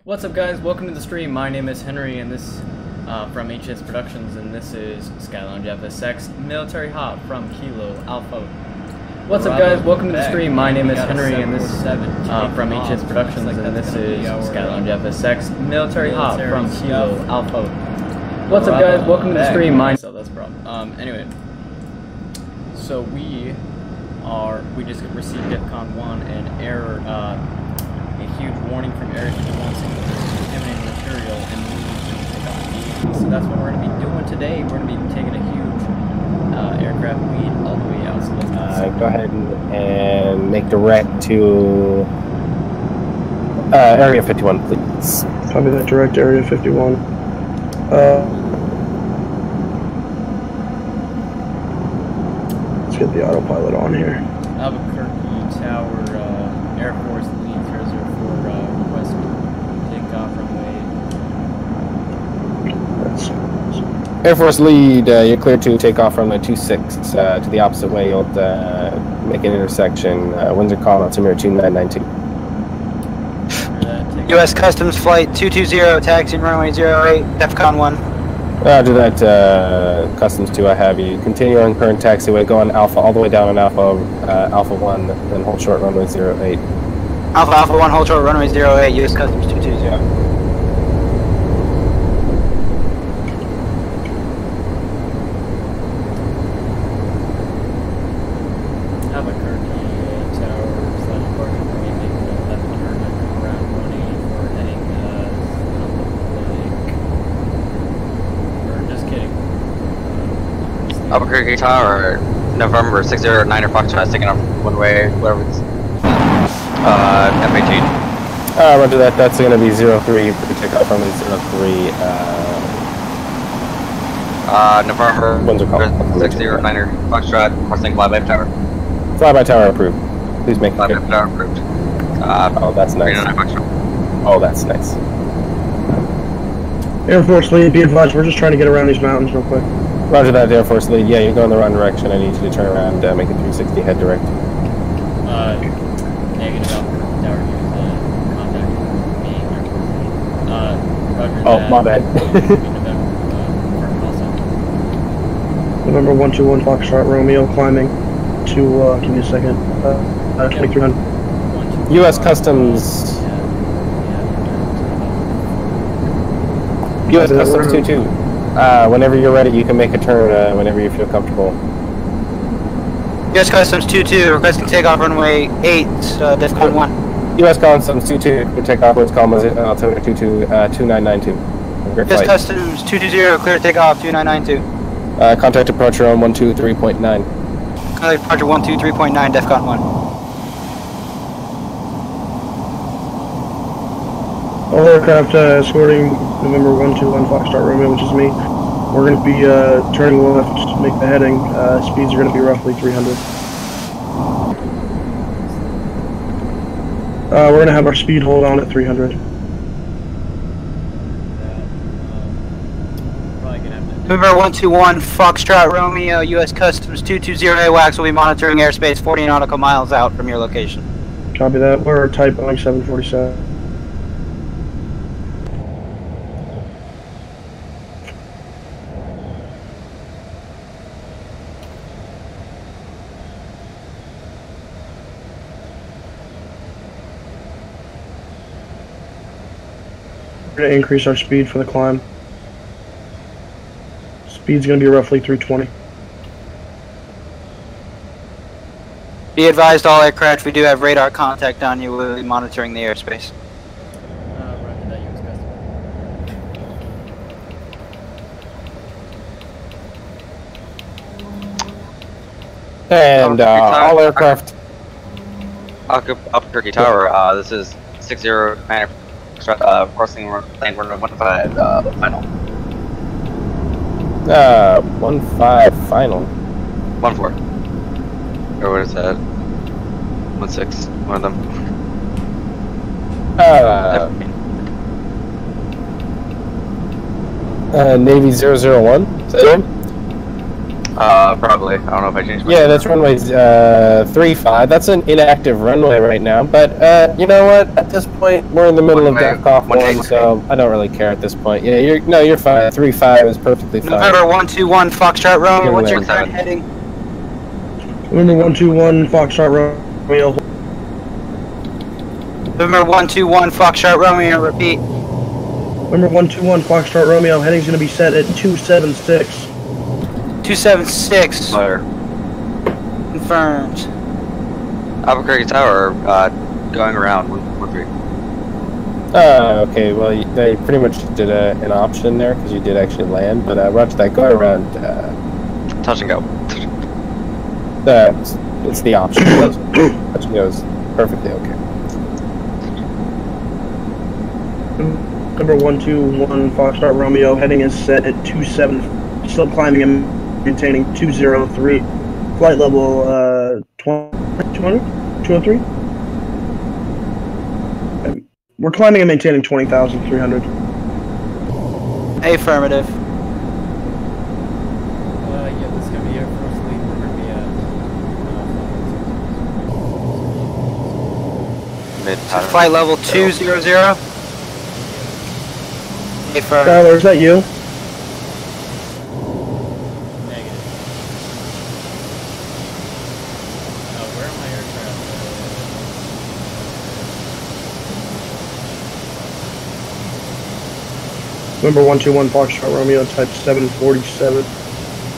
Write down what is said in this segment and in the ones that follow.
What's up, guys? Welcome to the stream. My name is Henry, and this from HS Productions, and this is SKYLOUNGE FSX Military Hot from Kilo Alpha. What's up, guys? Welcome to the stream. My name is Henry, and this from HS Productions, and this is SKYLOUNGE FSX Military Hot from Kilo Alpha. What's up, guys? Welcome to the stream. So that's a problem. Anyway, so we just received DEFCON 1 and error. A huge warning from Area 51 saying that there's contaminated material and we need to take off immediately. So that's what we're going to be doing today. We're going to be taking a huge aircraft lead all the way out. So let's go ahead and make direct to Area 51, please. Copy that, direct Area 51. Let's get the autopilot on here. KABQ Tower, Air Force Lead 004, request takeoff runway. Air Force Lead, you're clear to take off runway 26 to the opposite way. You'll make an intersection. Winds are calling altimeter 2992. U.S. Customs Flight 220, taxiing runway 08, DEFCON 1. Roger that, Customs 2, I have you. Continue on current taxiway, go on Alpha, all the way down on Alpha 1, then hold short runway 08. Alpha 1, hold short runway 08, U.S. Customs 220. KABQ Tower, November 609 or Foxtrot, taking off one way, whatever it's F-18. Roger that, that's going to be 03, takeoff from 03. November 609 or Foxtrot, crossing Flyby Tower. Flyby Tower approved. Please make it Flyby Tower approved. Oh, that's nice. Oh, that's nice. Air Force Lead, be advised, we're just trying to get around these mountains real quick. Roger that, Air Force Lead. Yeah, you're going the wrong direction. I need you to turn around, make a 360 head direct. Negative Alpha Tower here, contact me, Roger oh, that. my bad. November 121 Foxtrot Romeo climbing to, give me a second, 2300. U.S. Customs. U.S. Customs 22. Whenever you're ready, you can make a turn whenever you feel comfortable. U.S. Customs 22, requesting takeoff runway 8, DEFCON 1. U.S. Customs 22, take off what's called altimeter 2992. U.S. Customs 220, clear to take off 2992. Contact approach on 123.9. Contact departure 123.9, DEFCON 1. All aircraft escorting November 121 Foxtrot Romeo, which is me. We're going to be turning left to make the heading. Speeds are going to be roughly 300. We're going to have our speed hold on at 300. November 121 Foxtrot Romeo, U.S. Customs 220 AWACS will be monitoring airspace 40 nautical miles out from your location. Copy that. We're type Boeing 747. We're going to increase our speed for the climb. Speed's going to be roughly 320. Be advised, all aircraft, we do have radar contact on you. We'll be monitoring the airspace. Roger that, U.S. Customs. And all aircraft. KABQ Tower, this is 609 crossing plane runway 15, final. 15 final. 14. Or what is that? 16, one of them. Navy 001, is that him? Probably. I don't know if I changed my Yeah, that's runway 35. That's an inactive runway right now. But you know what? At this point, we're in the middle of DEF CON 1, so I don't really care at this point. Yeah, you're fine. 35 is perfectly fine. November 121 Foxtrot Romeo. What's your current heading? November 121 Foxtrot Romeo. November 121 Foxtrot Romeo. Repeat. November 121 Foxtrot Romeo. Heading's going to be set at 276. 276. Fire. Confirmed. Albuquerque Tower, going around 143. Okay, well, they pretty much did an option there because you did actually land, but roger that. Go around. Touch and go. It's the option. Touch and go is perfectly okay. Number 121 Foxtrot Romeo. Heading is set at 27. Still climbing and maintaining 203. Flight level 200? 203? We're climbing and maintaining 20,300. Affirmative. Yeah, this is going to be Air Force Lead. We're going to be at... Flight level 200. Affirmative. Tyler, is that you? Negative. Where are my aircraft? Number 121 Foxtrot Romeo, type 747.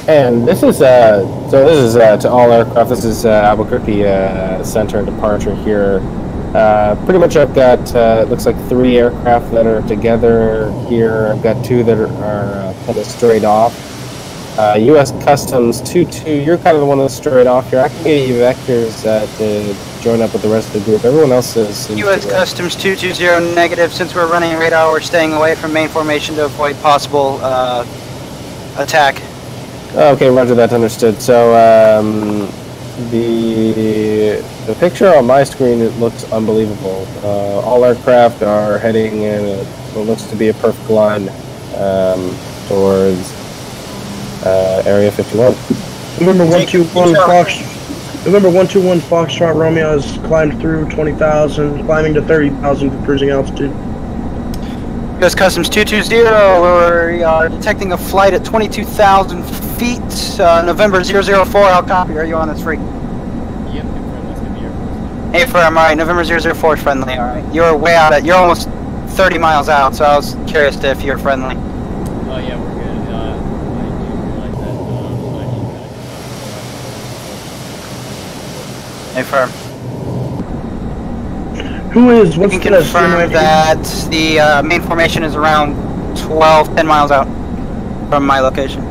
And this is to all aircraft. This is Albuquerque center and departure here. Pretty much I've got it looks like 3 aircraft that are together here. I've got 2 that are kind of straight off. U.S. Customs 22. You're kind of the one that's straight off here. I can get you vectors to join up with the rest of the group. Everyone else is U.S. Customs 220 negative. Since we're running radar, we're staying away from main formation to avoid possible attack. Okay, roger that. Understood. So the picture on my screen, it looks unbelievable. All aircraft are heading in what looks to be a perfect line towards Area 51. November 121 Foxtrot Romeo has climbed through 20,000, climbing to 30,000 for cruising altitude. U.S. Customs 220, we are detecting a flight at 22,000 feet. November 004, how copy? Are you on? That's free. Yep, confirm that's going to be Air Force. Hey, firm, alright, November 004 is friendly, alright. You're way out you're almost 30 miles out, so I was curious if you're friendly. Oh, yeah, we're good. I do realize that. Hey, firm. What's You can confirm that the main formation is around 10 miles out from my location.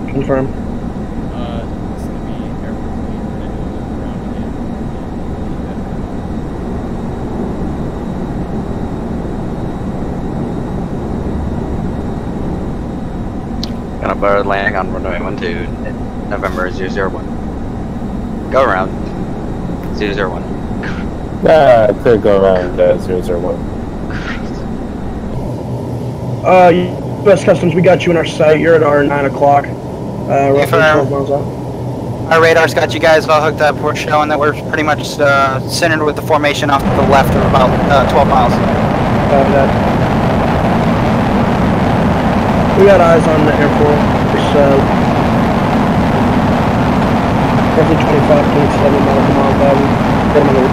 Confirm. This is going to be Air Force Lead. We're going to look around again. Gonna bird landing on runway 12, November 001. Go around 001. Clear go around 001. U.S. Customs, we got you in our sight. You're at our 9 o'clock. Roughly 12 miles out. Our radar's got you guys all hooked up. We're showing that we're pretty much centered with the formation off to the left of about 12 miles. We got eyes on the airport. Roughly 25, 27 miles per mile.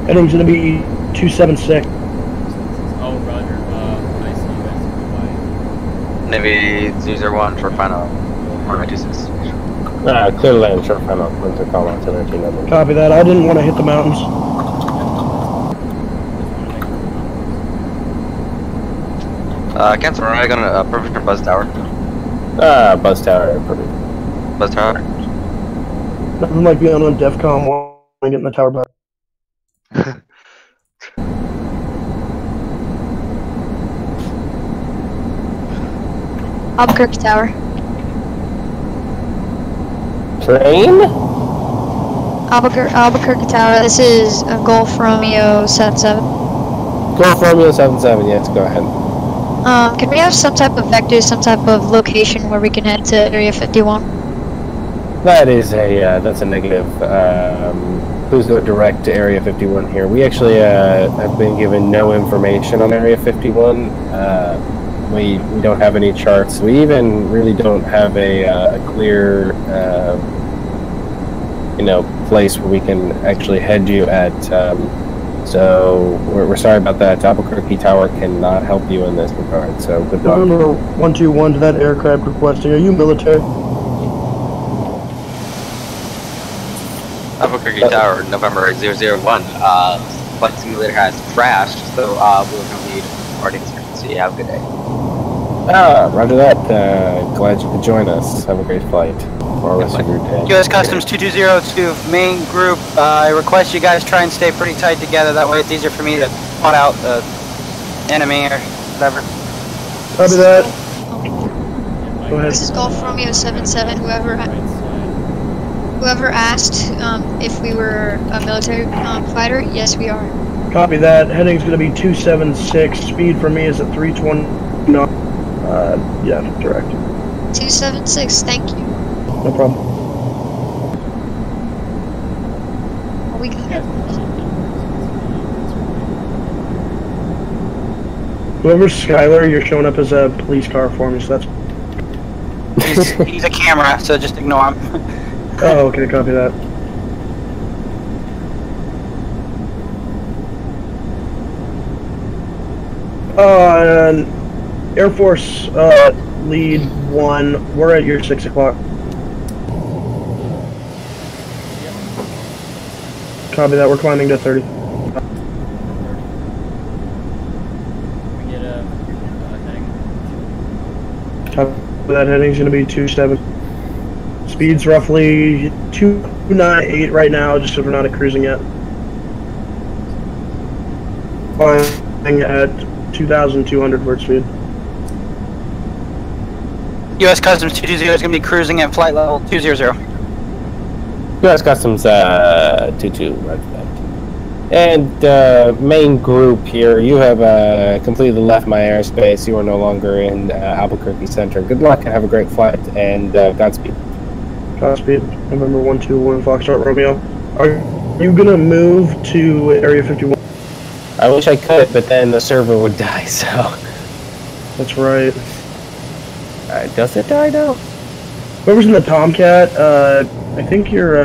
Heading's going to be 276. Oh, roger. I see you guys. Navy 001, short final, runway 26. Clear land, short final. Winter call out to 19 numbers. Copy that. I didn't want to hit the mountains. Cancel, are I gonna perfect buzz tower? Buzz tower, perfect. Buzz tower? Nothing like being on DEF CON 1 and getting the tower back. Albuquerque Tower. Train? Albuquerque Tower. This is Golf Romeo 77. Golf Romeo 77, yes, go ahead. Can we have some type of vector, some type of location where we can head to Area 51? That is that's a negative. Please go direct to Area 51 here. We actually have been given no information on Area 51. We don't have any charts. We even really don't have a clear, place where we can actually head you at. So we're sorry about that. Albuquerque Tower cannot help you in this regard. So good luck. November 121 to that aircraft requesting. Are you military? Albuquerque Tower, November 001. Flight simulator has crashed, so we're going to need boarding frequency. Have a good day. Roger that. Glad you could join us. Have a great flight. Or rest of your day. US Customs 220 to main group. I request you guys try and stay pretty tight together. That way it's easier for me to spot out the enemy or whatever. Copy that. Go ahead. This is Golf Romeo 77. Whoever asked if we were a military fighter, yes, we are. Copy that. Heading's going to be 276. Speed for me is at 320. No. Yeah, direct. 276. Thank you. No problem. We got it. Whoever's Skylar, you're showing up as a police car for me, so that's... He's a camera, so just ignore him. Oh, okay, copy that. Air Force Lead 1, we're at your 6 o'clock. Copy that, we're climbing to 30. We get a heading. Copy that, heading's going to be 27. Speed's roughly 298 right now, just so we're not at cruising yet. Flying at 2,200 word speed. US Customs 220 is going to be cruising at flight level 200. US Customs 22, right there. And main group here, you have completely left my airspace. You are no longer in Albuquerque Center. Good luck and have a great flight, and Godspeed. Godspeed. November 121 Foxtrot Romeo. Are you going to move to Area 51? I wish I could, but then the server would die, so... That's right. Does it die now? Whoever's in the Tomcat, I think your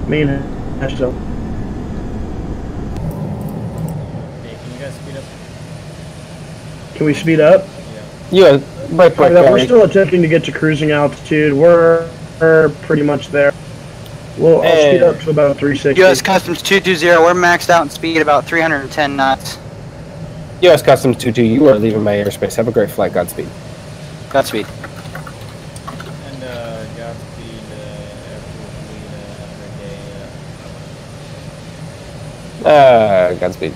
main hatch zone. Hey, can you guys speed up? Can we speed up? Yeah, right. We're still attempting to get to cruising altitude. We're pretty much there. I'll speed up to about 360. US Customs 220, we're maxed out in speed about 310 knots. US Customs 22, you are leaving my airspace. Have a great flight. Godspeed. Godspeed. And Godspeed, Godspeed.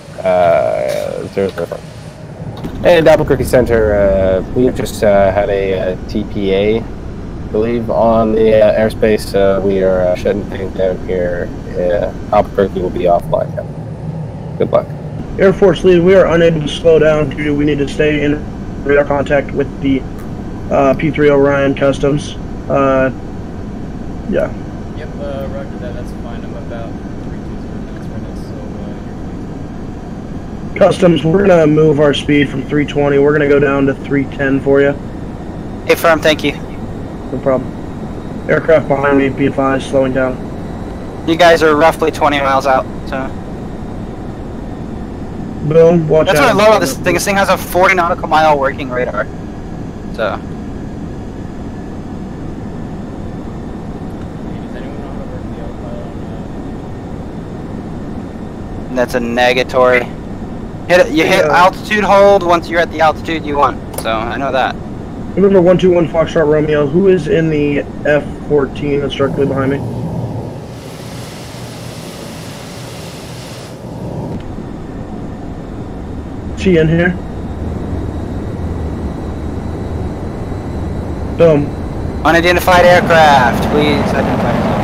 004. And Albuquerque Center, we just had a TPA, I believe, on the airspace. We are shutting things down here. Albuquerque will be offline now. Good luck. Air Force Lead, we are unable to slow down due to we need to stay in radar contact with the P3 Orion Customs. Yeah. Yep, roger that, that's fine. I'm about 320 knots right now, so Customs, we're going to move our speed from 320. We're going to go down to 310 for you. Hey, firm, thank you. No problem. Aircraft behind me, be advised, slowing down. You guys are roughly 20 miles out, so... Boom, watch That's out. what I love about this thing. This thing has a 40 nautical mile working radar. So... Hey, does anyone know how to work the autopilot? That's a negatory. You hit altitude hold. Once you're at the altitude you want. So I know that. Remember 121 Foxtrot Romeo, who is in the F-14 that's directly behind me? Is he in here? Boom. Unidentified aircraft, please identify yourself.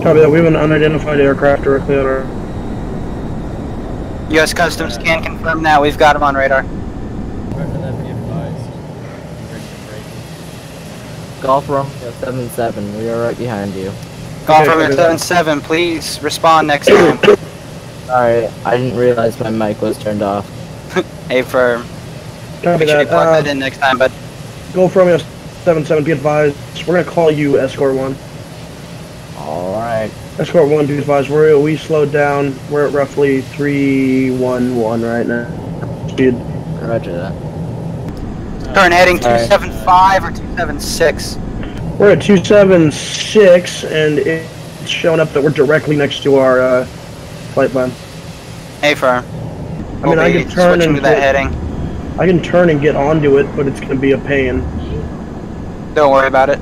Copy that. We have an unidentified aircraft directly on our... U.S. Customs can confirm that. We've got him on radar. Wherever that be advised. Golf Romeo 77, we are right behind you. Golf Romeo 77, please respond next time. Sorry, I didn't realize my mic was turned off. Affirm. Copy Make sure you that. plug that in next time, bud. Golf Romeo 77, be advised. We're going to call you Escort 1. Alright. Escort 1, be advised. We slowed down. We're at roughly 311 right now. Speed. Roger that. Current heading 275 or 276. We're at 276, and it's showing up that we're directly next to our flight plan. Affirm. I mean, I can turn switching and to that heading. I can turn and get onto it, but it's going to be a pain. Don't worry about it.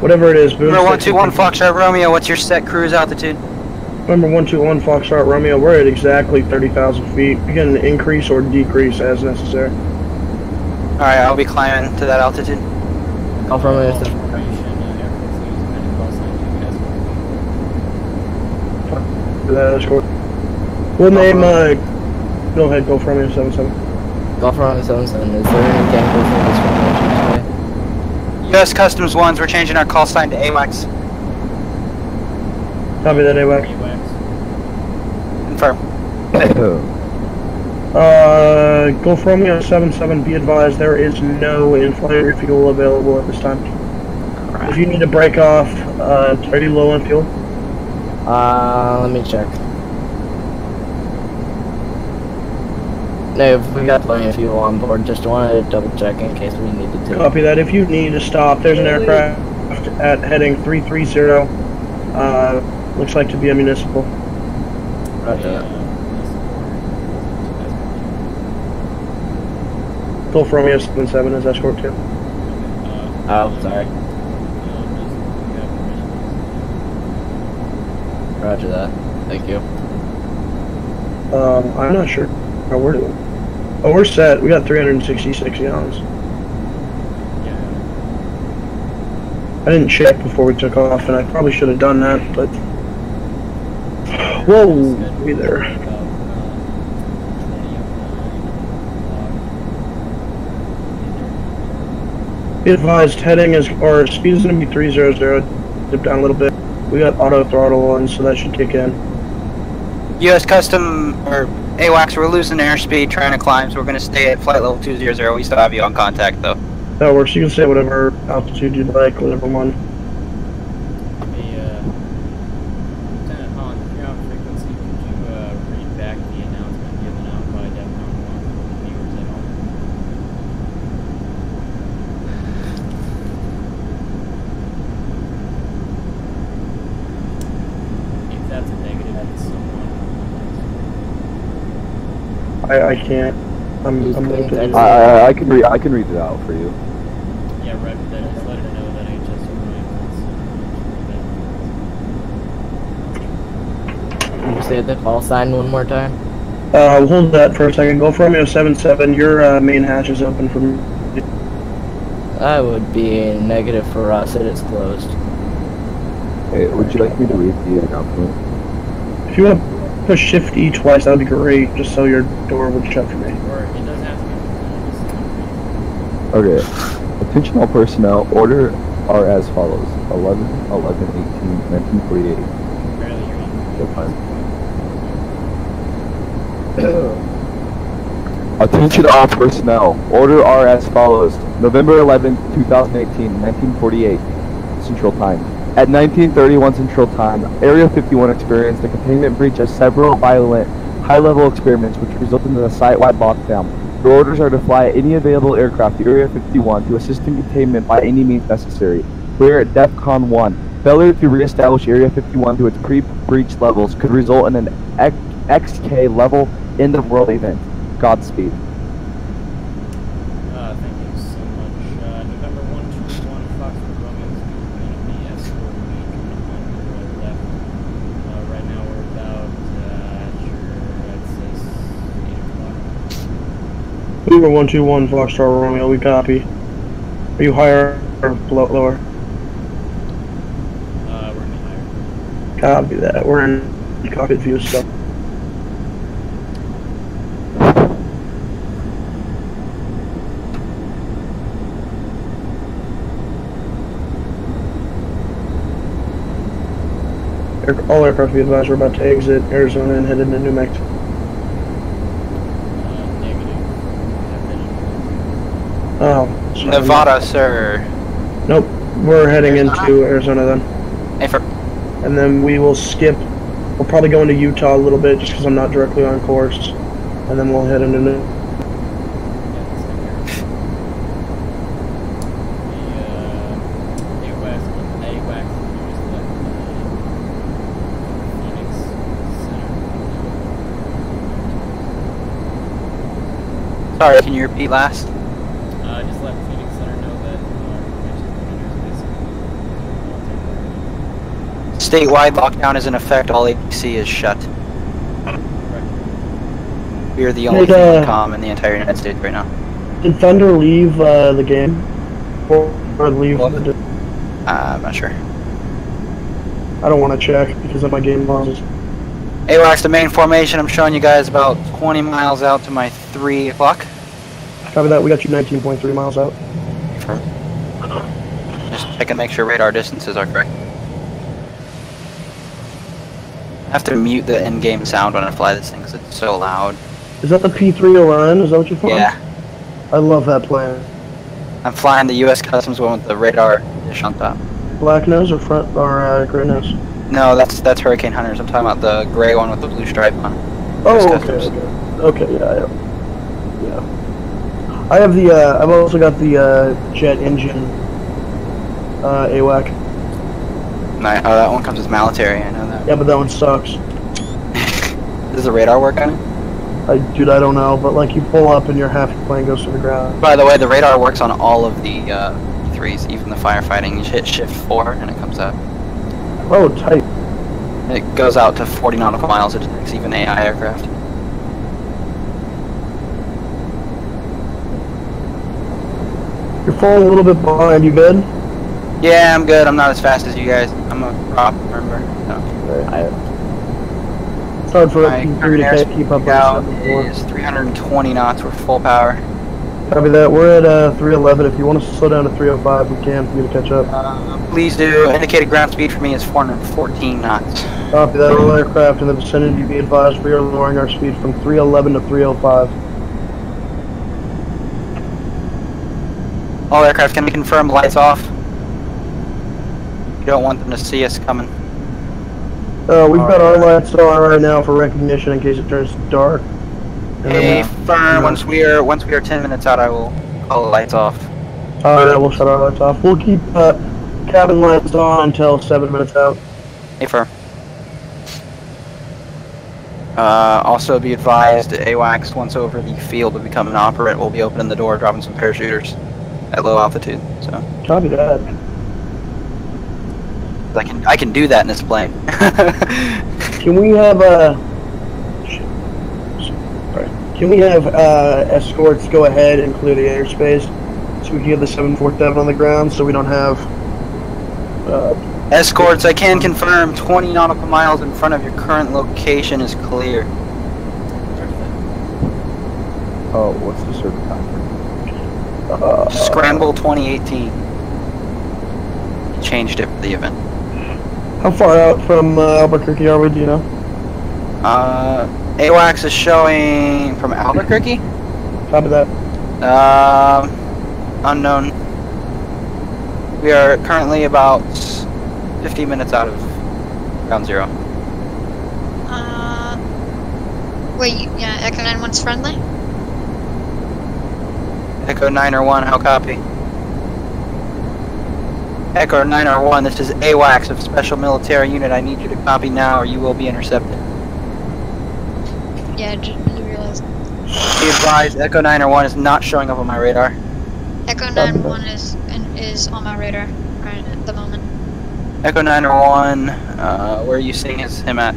Whatever it is, Boom. Number 121 Foxtrot Romeo, what's your set cruise altitude? Number 121 Foxtrot Romeo, we're at exactly 30,000 feet. We can increase or decrease as necessary. Alright, I'll be climbing to that altitude. Golf Romeo 7. We'll name, go ahead, Golf Romeo 77. Golf Romeo 77, is there any chemicals in this formation today? U.S. Customs 1s, we're changing our call sign to AWACS. Copy that, AWAC. Confirm. Golf Romeo 77, be advised there is no in-flight refuel available at this time. If you need to break off, it's pretty low on fuel. Let me check. No, we got plenty of fuel on board, just wanted to double check in case we needed to. Copy that. If you need to stop, there's an aircraft at heading 330. Looks like to be a municipal. Roger that. Golf Romeo 77 is escort 2. Oh, sorry. Roger that. Thank you. I'm not sure how we're doing. Oh, we're set. We got 366 gallons. I didn't check before we took off, and I probably should have done that, but... Whoa! Be there. Be advised, heading is, or speed is going to be 300, dip down a little bit. We got auto throttle on, so that should kick in. U.S. Custom, or AWACS, we're losing airspeed trying to climb, so we're going to stay at flight level 200. We still have you on contact, though. That works. You can say whatever altitude you'd like, whatever one. Lieutenant Holland, if you're on frequency, could you read back the announcement given out by DEFCON 1 to the viewers at home? If that's a negative, it's someone. I can't. I'm limited. I can read it out for you. Yeah, right, but then just let her know that HS Can you say the call sign one more time? Hold that for a second. Golf Romeo 77, your main hatch is open for me. That would be negative for us. It is closed. Hey, would you like me to read the announcement? If you want to push Shift E twice, that would be great, just so your door would shut for me. Or it doesn't have to be. Okay. Attention all personnel, order are as follows. 11, 11, 18, 1948. Barely hear you. Good time. Attention all personnel, order are as follows. November 11, 2018, 1948, Central Time. At 1931 Central Time, Area 51 experienced a containment breach of several violent, high-level experiments which resulted in a site-wide lockdown. Your orders are to fly any available aircraft to Area 51 to assist in containment by any means necessary. We are at DEFCON 1. Failure to reestablish Area 51 to its pre-breach levels could result in an XK level end-of-world event. Godspeed. Thank you so much. November 121 Foxtrot Romeo is going to be escorting me on your left. Right now we're about, it says 8 o'clock. November 121 Foxtrot Romeo, we copy. Are you higher or lower? We're in the higher. Copy that. We're in cockpit view stuff. All aircraft be advised we're about to exit Arizona and head into New Mexico. Oh, sorry. Nevada, sir. Nope, we're heading into Arizona then. Hey, for And then we will skip. We'll probably go into Utah a little bit just because I'm not directly on course. And then we'll head into New. Sorry, can you repeat last? Just let Phoenix Center know that Statewide lockdown is in effect. All ABC is shut. We are the only thing on comm in the entire United States right now. Did Thunder leave the game? Or leave? I'm not sure. I don't want to check because of my game losses. AWACS, the main formation, I'm showing you guys about 20 miles out to my 3 o'clock. Copy that, we got you 19.3 miles out. Just check and make sure radar distances are correct. I have to mute the in-game sound when I fly this thing because it's so loud. Is that the P3ORN? Is that what you're flying? Yeah. I love that plane. I'm flying the U.S. Customs one with the radar dish on top. Black nose or front or gray nose? No, that's Hurricane Hunters. I'm talking about the gray one with the blue stripe on. Oh, okay, yeah. I have the, I've also got the, jet engine, AWAC. Nice. Oh, that one comes with military, I know that. Yeah, but that one sucks. Does the radar work on it? Dude, I don't know, but like you pull up and your half your plane goes to the ground. By the way, the radar works on all of the, 3s, even the firefighting. You hit shift 4 and it comes out. Oh, tight. It goes out to 40 nautical miles. It detects even AI aircraft. You're falling a little bit behind. You good? Yeah, I'm good. I'm not as fast as you guys. I'm a prop, remember? It's hard for a P3 to keep up out is 320 knots. We're full power. Copy that. We're at 311. If you want us to slow down to 305, we can for you to catch up. Please do. Indicated ground speed for me is 414 knots. Copy that. All aircraft in the vicinity be advised we are lowering our speed from 311 to 305. All aircraft, can we confirm lights off? You don't want them to see us coming. We've got our lights on right now for recognition in case it turns dark. Hey, firm. Once we are 10 minutes out, I will call the lights off. Alright, we'll shut our lights off. We'll keep cabin lights on until 7 minutes out. Hey, firm. Also be advised, AWACS, once over the field will become an operate, we'll be opening the door, dropping some parachuters at low altitude. So. Copy that. I can do that in this plane. Can we have Can we have escorts go ahead and clear the airspace so we can get the 747 on the ground so we don't have escorts? I can confirm 20 nautical miles in front of your current location is clear. Oh, what's the circuit time? Scramble 2018. Changed it for the event. How far out from Albuquerque are we, do you know? AWACS is showing from Albuquerque? Copy that. Unknown. We are currently about 50 minutes out of ground zero. Wait, yeah, Echo 9-1's friendly? Echo 9-1, how copy? Echo 9-1, this is AWACS of Special Military Unit. I need you to copy now or you will be intercepted. Yeah, just realized. Be advised, Echo 9-1 is not showing up on my radar. Echo 9-1 is on my radar right at the moment. Echo 9-1, where are you seeing him at?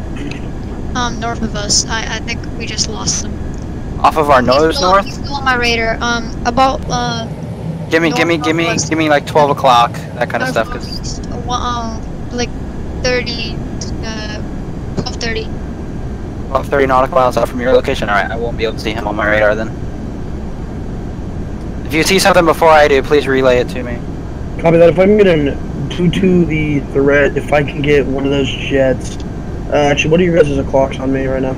North of us. I think we just lost them. Off of our nose north? He's still on my radar. About, Give me like 12 o'clock, that kind of stuff. northwest, like 30, 12:30. 12:30 nautical miles out from your location. Alright, I won't be able to see him on my radar then. If you see something before I do, please relay it to me. Copy that. If I'm getting due to the threat, if I can get one of those jets. Actually, what are your guys' clocks on me right now?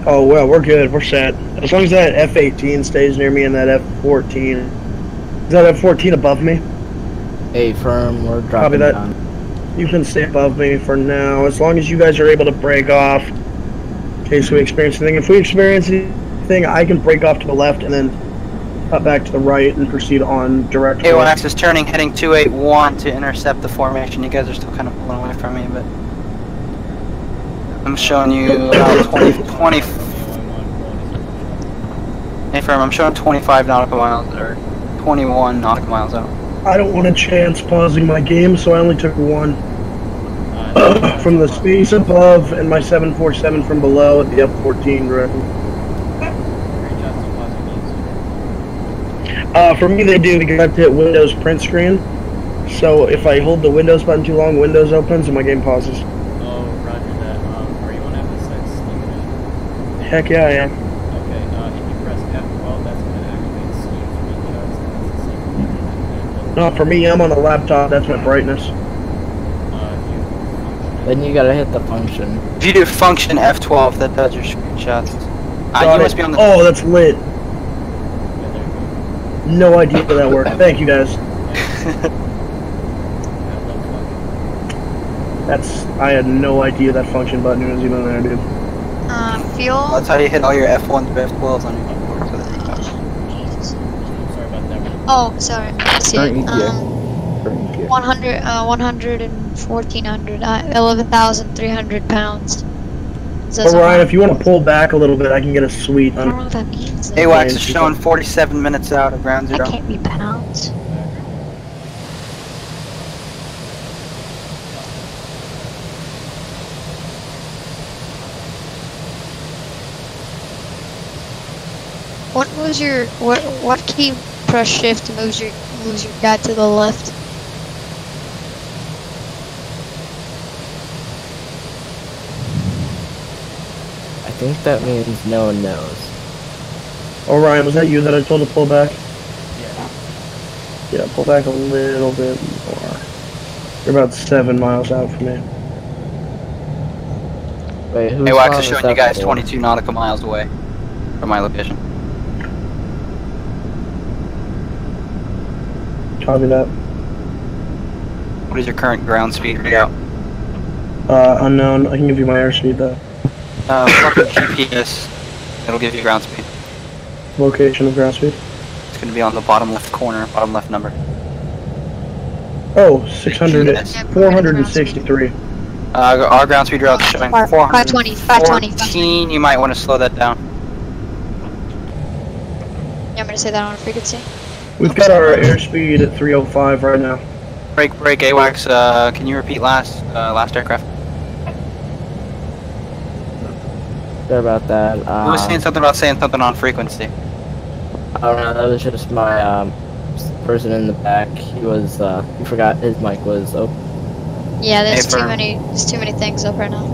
Oh, well, we're good. We're set. As long as that F-18 stays near me and that F-14. Is that F-14 above me? A firm, we're Copy dropping that. down. You can stay above me for now. As long as you guys are able to break off in case we experience anything. If we experience anything, I can break off to the left and then cut back to the right and proceed on direct. A1X is turning, heading 281 to intercept the formation. You guys are still kind of pulling away from me, but I'm showing you about 20. Hey, firm, I'm showing 25 nautical miles, or 21 nautical miles out. I don't want to chance pausing my game, so I only took one. From the space above and my 747 from below at the F-14 directly. For me, they do because I have to hit Windows print screen. So if I hold the Windows button too long, Windows opens and my game pauses. Oh, roger that. Are you on FSX? Heck yeah, I am. Okay, if you press F12, that's going to activate Steam screenshots. No, for me, I'm on a laptop. That's my brightness. Then you gotta hit the function. If you do function F12, that does your screenshots. You must be on the. Oh, that's lit. No idea how that worked. Thank you, guys. I had no idea that function button was even there, dude. Fuel. That's how you hit all your F1s and F12s on your keyboard. Sorry about that. Oh, sorry. Let's see. Current ETA. 100, 1,400, 11,300 pounds. But Ryan, if you want to pull back a little bit, I can get a sweet. I don't know what that means. AWACS is showing 47 minutes out of ground zero. That can't be pounds. What key press shift moves your guy to the left? I think that means no one knows. Oh, Ryan, was that you that I told to pull back? Yeah. Yeah, pull back a little bit more. You're about 7 miles out from me. Wait, who's AWACS is showing you guys 22 nautical miles away from my location. Copy that. What is your current ground speed readout? Unknown. I can give you my airspeed though. Fucking GPS. It'll give you ground speed. Location of ground speed. It's going to be on the bottom left corner, bottom left number. Oh, 463. Our ground speed route is showing 520, 414. You might want to slow that down. You want me to say that on a frequency? We've got our airspeed at 305 right now. Break, AWACS. Can you repeat last aircraft? Sorry about that. Who was saying something about saying something on frequency? I don't know, that was just my person in the back. He was he forgot his mic was open. Yeah, there's too many things up right now.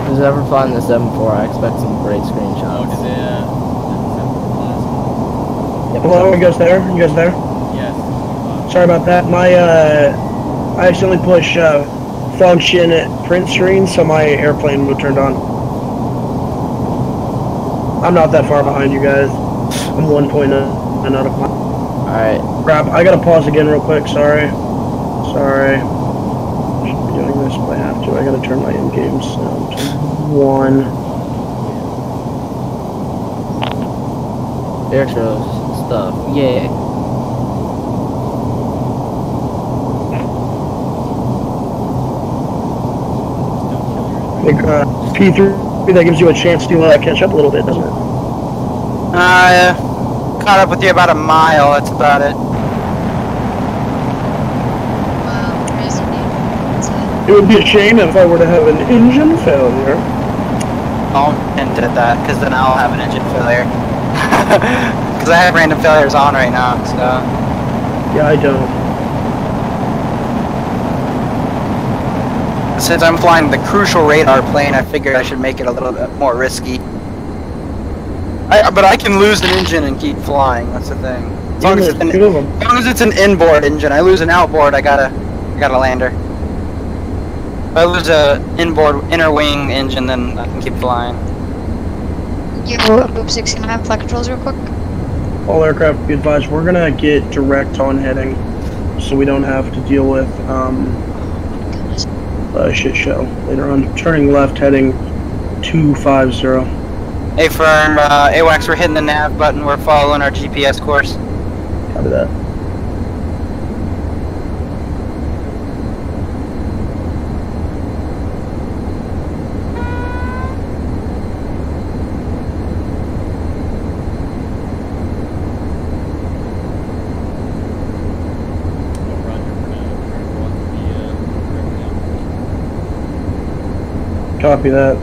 If you ever flying the 7-4, I expect some great screenshots. Oh, did Hello, you guys there? You guys there? Yes. Sorry about that. My I accidentally pushed function print screen, so my airplane was turned on. I'm not that far behind you guys. I'm 1.9 out of my. Alright. Crap! I gotta pause again real quick. Sorry. Should be doing this, but I have to. I gotta turn my in-game sound to 1. Air shows stuff. Yeah. P3, that gives you a chance to catch up a little bit, doesn't it? Yeah. caught up with you about a mile, that's about it. Wow, crazy. It would be a shame if I were to have an engine failure. Don't hint at that, because then I'll have an engine failure. Because I have random failures on right now, so... Yeah, I don't. Since I'm flying the crucial radar plane, I figured I should make it a little bit more risky. But I can lose an engine and keep flying, that's the thing. As long as it's an inboard engine, I lose an outboard, I got a lander. If I lose a inboard inner wing engine, then I can keep flying. Yo, Boop 69, flight controls real quick. All aircraft, be advised, we're gonna get direct on heading, so we don't have to deal with a shit show later on. Turning left, heading 250. Hey firm, AWACS, we're hitting the nav button, we're following our GPS course. Copy that. Copy that.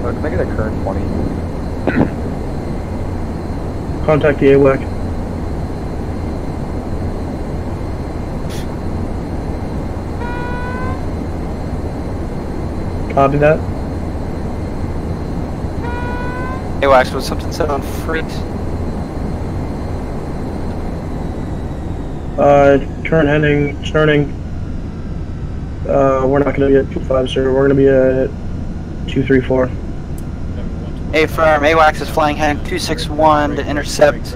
Can I get a current 20? Contact the AWAC. Copy that. AWACS, was something said on freight? Current heading, turning. We're not going to be at 250, we're going to be at 234. Hey firm, AWACS is flying heading 261 to intercept.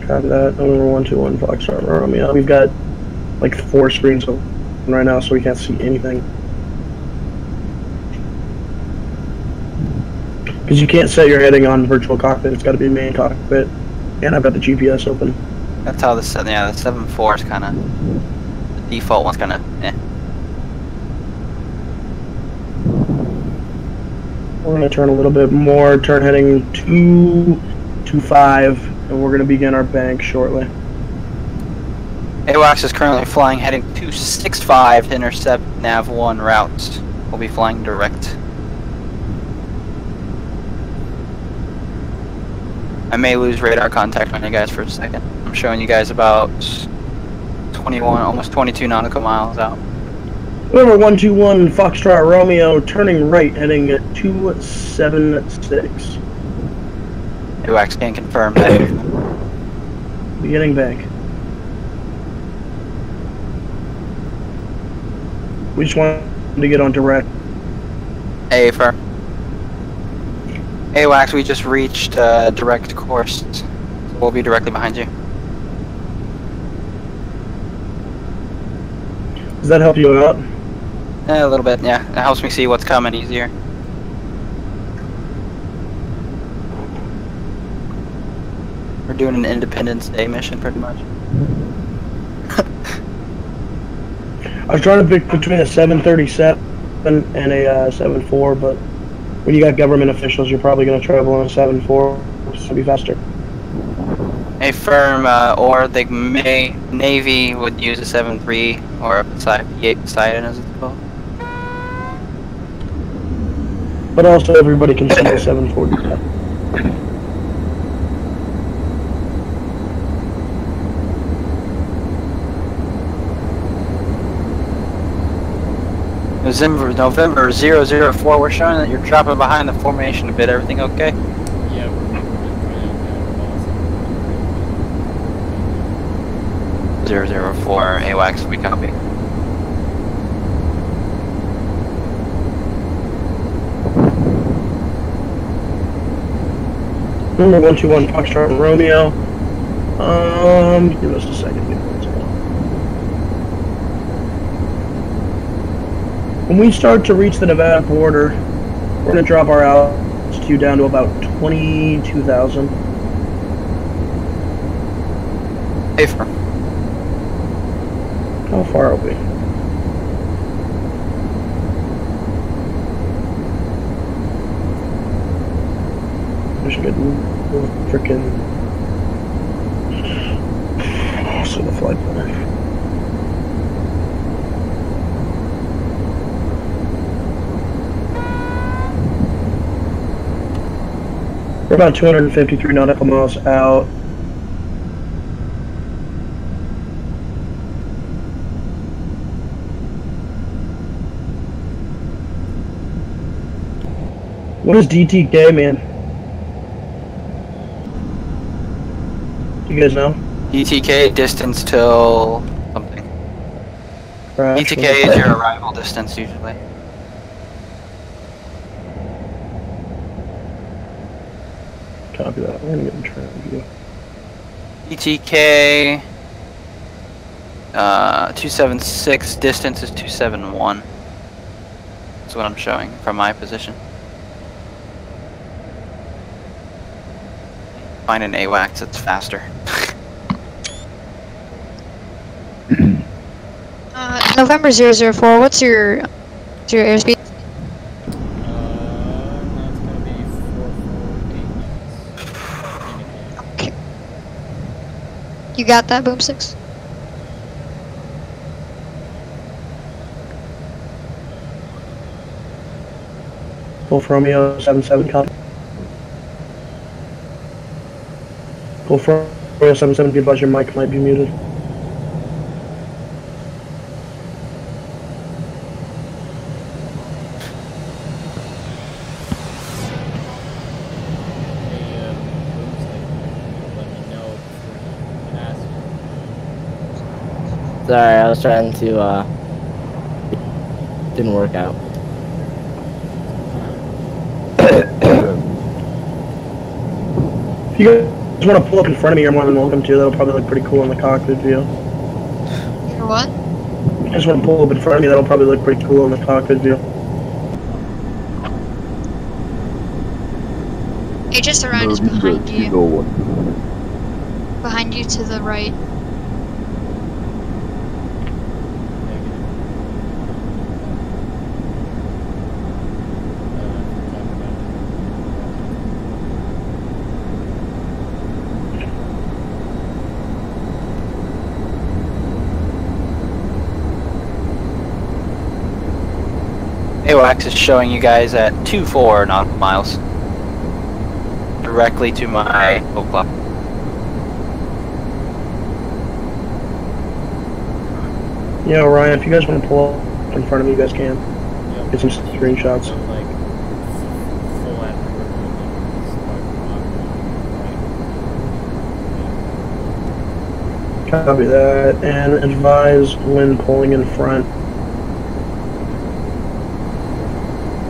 Copy that, November 121 Foxtrot Romeo. We've got like 4 screens open right now, so we can't see anything. Because you can't set your heading on virtual cockpit, it's got to be main cockpit. And I've got the GPS open. That's how the 7.4 is kind of, the default one's kind of, eh. We're going to turn a little bit more, turn heading 225, and we're going to begin our bank shortly. AWACS is currently flying heading 265 to intercept nav 1 routes. We'll be flying direct. I may lose radar contact on you guys for a second. I'm showing you guys about 21, almost 22 nautical miles out. November 121 Foxtrot Romeo, turning right, heading at 276. AWACS can confirm that. Beginning bank. We just wanted to get on direct. Hey, firm. AWACS, we just reached direct course. We'll be directly behind you. Does that help you out? A little bit, yeah. It helps me see what's coming easier. We're doing an Independence Day mission, pretty much. I was trying to pick between a 737 and a 74, but when you got government officials, you're probably going to travel on a 74, so it'll be faster. A firm, or the Navy would use a 7.3 or a P8 Poseidon, as it's called. But also, everybody can see a 740. November 004, we're showing that you're dropping behind the formation a bit. Everything okay? Yeah, we're 004, AWACS, we copy. Number 121 Foxtrot Romeo. Give us a second. When we start to reach the Nevada border, we're going to drop our altitude down to about 22,000. Hey, firm. How far are we? good freaking. Also the flight plan. We're about 253 nautical miles out. What is DTK, man? You guys know? DTK distance till something. Crash. DTK is your arrival distance usually. Copy that. We're gonna get in track view. DTK 276, distance is 271. That's what I'm showing from my position. Find an AWACS that's faster. November 004, what's your airspeed? That's gonna be 448 knots. Okay. You got that, Boom 6? Golf Romeo 77 copy. Golf Romeo 77, be advised your mic might be muted. Sorry, I was trying to, didn't work out. If you guys want to pull up in front of me, you're more than welcome to. That'll probably look pretty cool in the cockpit view. You're what? If you guys want to pull up in front of me, that'll probably look pretty cool in the cockpit view. Hey, just around is behind you. Behind you to the right. AWACS is showing you guys at 24 nautical miles. Directly to my clock. Yeah, Ryan, if you guys want to pull up in front of me, you guys can. Yep. Get some screenshots. Like full Copy that, and advise when pulling in front.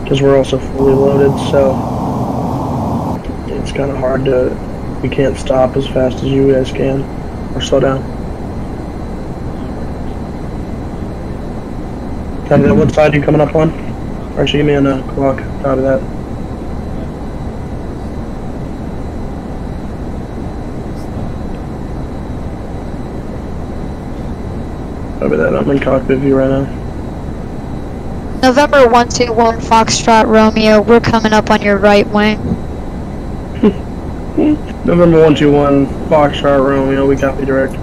Because we're also fully loaded, so it's kind of hard to, we can't stop as fast as you guys can, or slow down. Copy that. What side are you coming up on? Or actually, give me a clock. Copy that. Copy that. I'm in cockpit view right now. November 121 Foxtrot Romeo, we're coming up on your right wing. November 121 Foxtrot Romeo, we copy direct.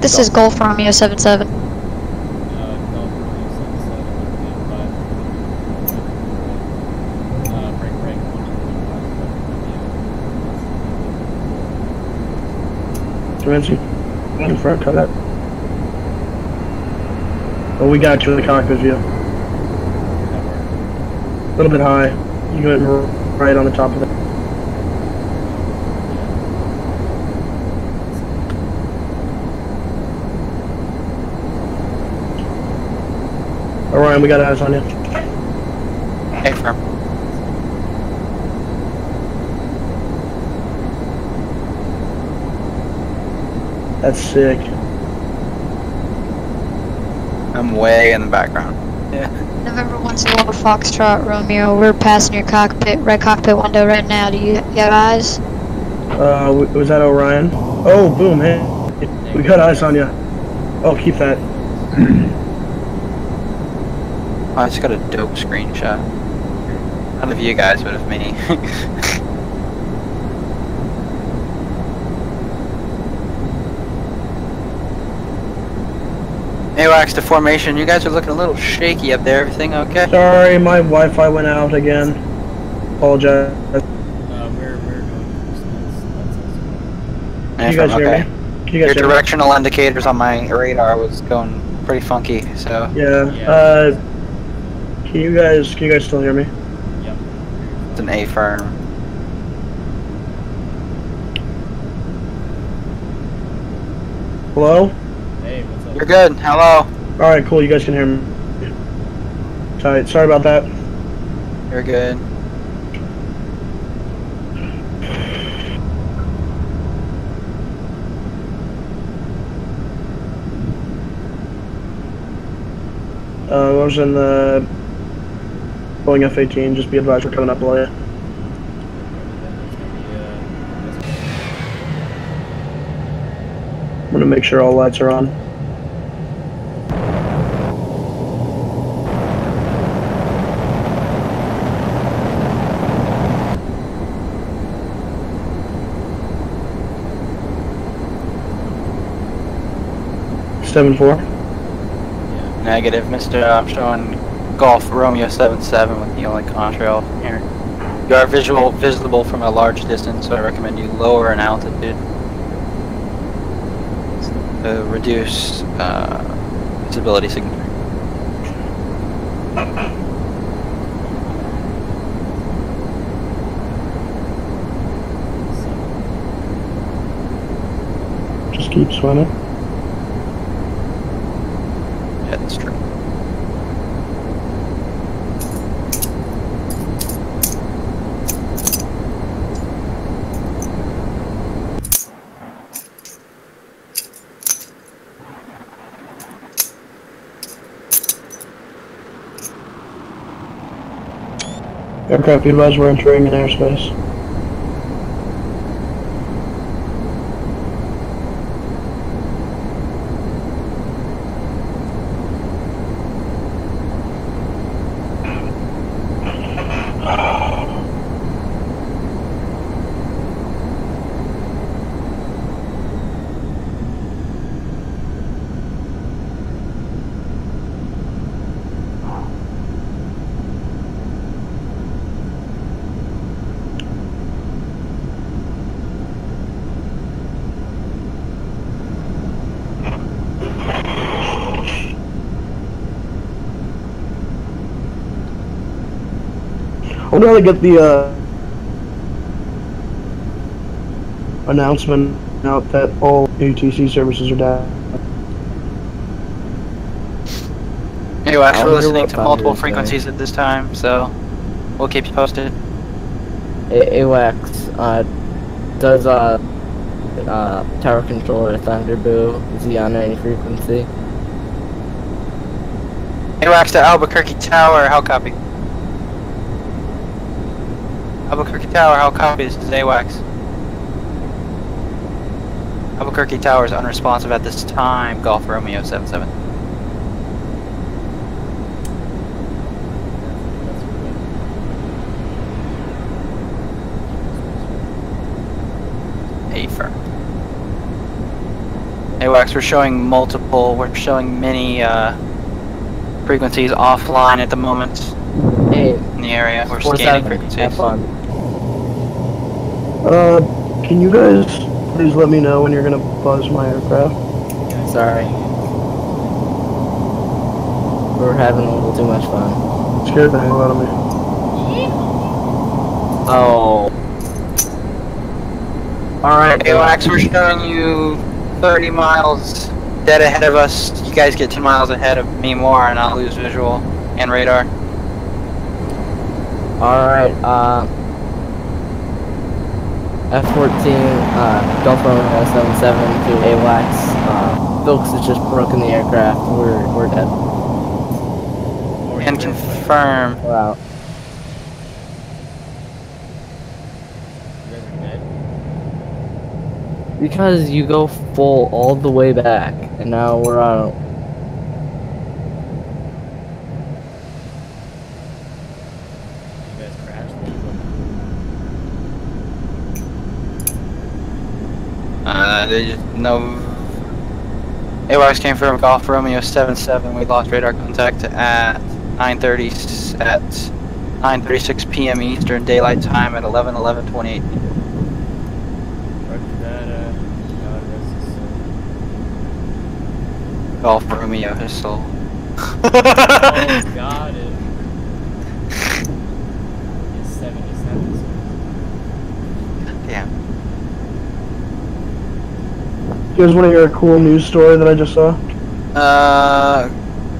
This is Golf Romeo 77. Comanche, in front, cut that. Oh, we got you in the cockpit view. A little bit high. You went right on the top of it. Alright, we got eyes on you. Hey, firm. That's sick. I'm way in the background. Yeah. November 121 Foxtrot Romeo, we're passing your cockpit, right cockpit window right now. Do you have eyes? Was that Orion? Oh, boom, hey. We got eyes on you. Oh, keep that. Oh, I just got a dope screenshot. None of you guys would have me. AWACS to formation. You guys are looking a little shaky up there. Everything okay? Sorry, my Wi-Fi went out again. Apologize. We're going. Can you guys hear me? Can you guys Your hear me? directional indicators on my radar was going pretty funky, so. Yeah. Can you guys still hear me? Yep. It's an A firm. Hello? Hey, what's up? You're good. Hello. Alright, cool, you guys can hear me. Tight. Sorry about that. You're good. I was in the Boeing F-18, just be advised we're coming up below you. I'm gonna make sure all lights are on. Seven 4. Negative, Mr. I'm showing Golf Romeo 77 with the only contrail here. You are visible from a large distance, so I recommend you lower in altitude to reduce visibility signature. Just keep swimming. Yeah, that's true. Aircraft, be advised we're entering an airspace. I wonder how to get the announcement out that all ATC services are down. Anyway, we're listening to multiple frequencies at this time, so we'll keep you posted. AWACS, does tower controller Thunderboo, is he on any frequency? AWACS to Albuquerque Tower, how copy? Albuquerque Tower, how copy? This is AWACS. Albuquerque Tower is unresponsive at this time, Golf Romeo 77. A-firm. AWACS, we're showing many frequencies offline at the moment. Hey, in the area. We're scanning frequencies. Have fun. Can you guys please let me know when you're gonna buzz my aircraft? Sorry. We're having a little too much fun. Scared the hell out of me. Oh. Alright, AWACS, we're showing you 30 miles dead ahead of us. You guys get 10 miles ahead of me more and I'll lose visual and radar. Alright, F-14, Gulf Romeo 77 to AWACS. Phillips has just broken the aircraft. We're dead. And confirm. We're out. Because you go full all the way back, and now we're out. guys crashed. They just, no. AWACS came from Golf Romeo 77. We lost radar contact at 9:36 p.m. Eastern Daylight Time at 11:28. Golf Romeo, his soul. Oh, got it. It's 77. Damn. You guys want to hear a cool news story that I just saw?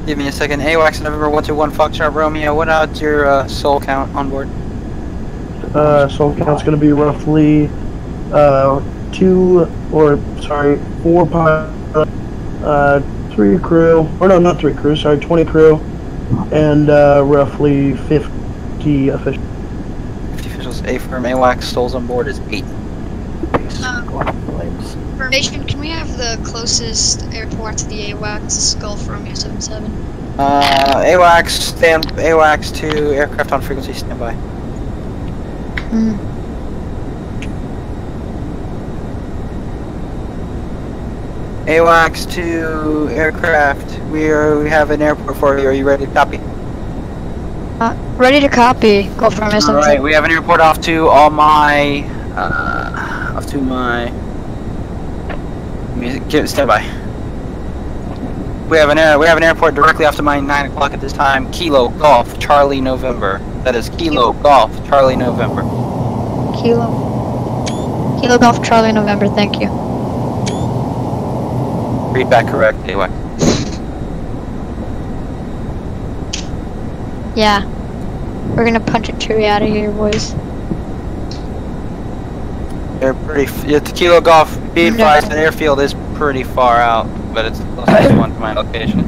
Give me a second. AWACS November 121 Foxtrot Romeo. What out your soul count on board? Soul count's going to be roughly 4 pilots, 3 crew, or no, not 3 crew, sorry, 20 crew, and roughly 50 officials. 50 officials. A firm AWACS souls on board is 8. Formation, can we have the closest airport to the AWACS, Gulf Romeo 77? AWACS 2, aircraft on frequency, standby. AWACS 2, aircraft, we have an airport for you, are you ready to copy? Ready to copy, Gulf Romeo 77. Alright, we have an airport off to all my, stand by. We have an airport directly off to my 9 o'clock at this time. Kilo Golf Charlie November. That is Kilo Golf Charlie November. Kilo Golf Charlie November. Thank you. Read back correct, anyway. Yeah, we're gonna punch a tree out of here, boys. They're pretty. It's Kilo Golf. Be advised, the airfield is pretty far out, but it's the closest one to my location.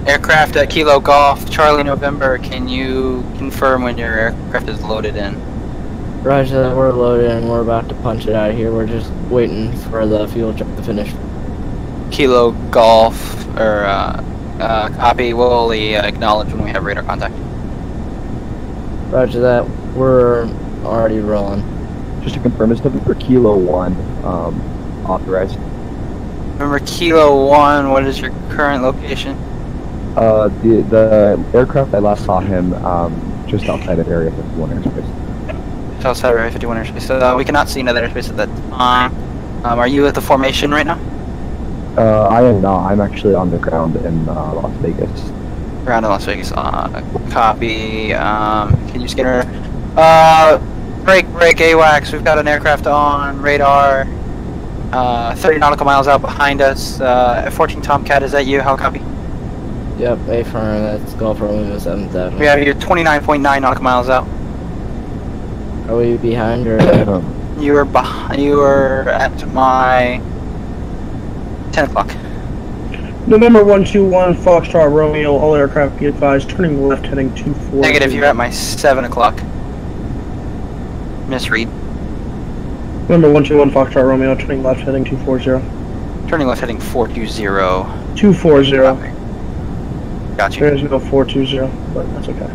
Aircraft at Kilo Golf Charlie November. Can you confirm when your aircraft is loaded in? Roger that, we're loaded and we're about to punch it out of here. We're just waiting for the fuel truck to finish. Kilo Golf, or copy, we'll acknowledge when we have radar contact. Roger that, we're already rolling. Just to confirm, is November Kilo 1 authorized? Remember Kilo 1, what is your current location? The aircraft I last saw him just outside of Area 51 airspace. Just outside of Area 51 airspace. So we cannot see another airspace at that time. Are you at the formation right now? I am not. I'm actually on the ground in Las Vegas. Ground in Las Vegas. Copy. Can you scanner? Break, AWACS. We've got an aircraft on radar. 30 nautical miles out behind us. 14 Tomcat, is that you? How copy? Yep, A firm, that's Gulf Romeo 77. We have you 29.9 nautical miles out. Are we behind or? You were behind. You were at my 10 o'clock. November 121 Foxtrot Romeo, all aircraft be advised, turning left heading 24. Negative, you're at my 7 o'clock. Misread. November 121 Foxtrot Romeo, turning left heading 240. Turning left heading 420. 240. Got you. There's no 420, but that's okay.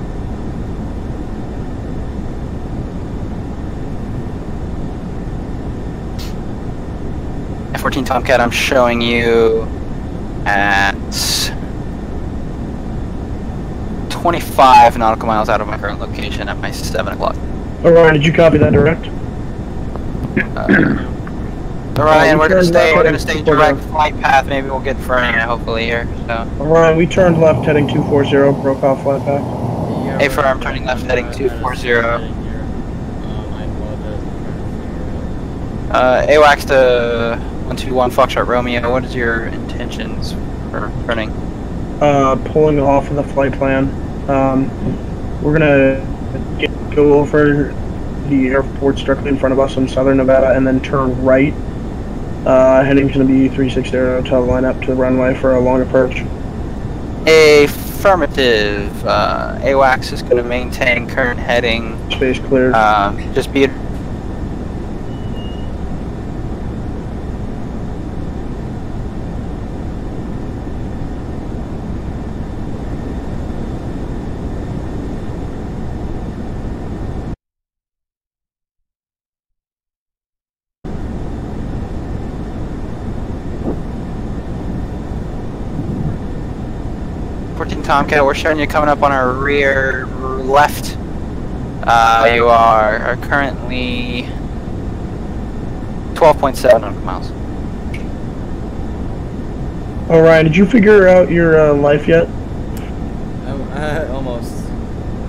F-14 Tomcat, I'm showing you at 25 nautical miles out of my current location at my 7 o'clock. Orion, did you copy that direct? Orion, we're gonna stay direct flight path. Maybe we'll get front hopefully here. So. Orion, we turned left heading 240, broke off flight path. A firm turning left heading 240. AWACS to 121 Foxtrot Romeo. What is your intentions for running? Pulling off of the flight plan. We're gonna go over the airports directly in front of us in southern Nevada and then turn right. Heading to the B360 to line up to the runway for a long approach. A Affirmative. AWACS is going to maintain current heading. Space cleared. Just be. Tomcat, we're showing you coming up on our rear left. You are currently 12.7 nautical miles. All right, did you figure out your life yet? Almost.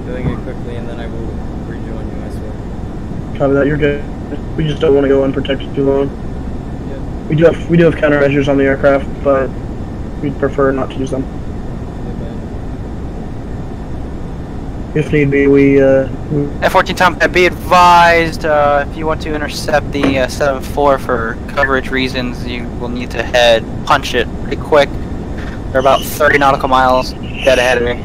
Doing it quickly, and then I will rejoin you, I swear. Copy that. You're good. We just don't want to go unprotected too long. Yep. We do have countermeasures on the aircraft, but we'd prefer not to use them. If need be, we F-14 Tomcat, be advised, if you want to intercept the 7-4 for coverage reasons, you will need to punch it pretty quick. They're about 30 nautical miles dead ahead of me.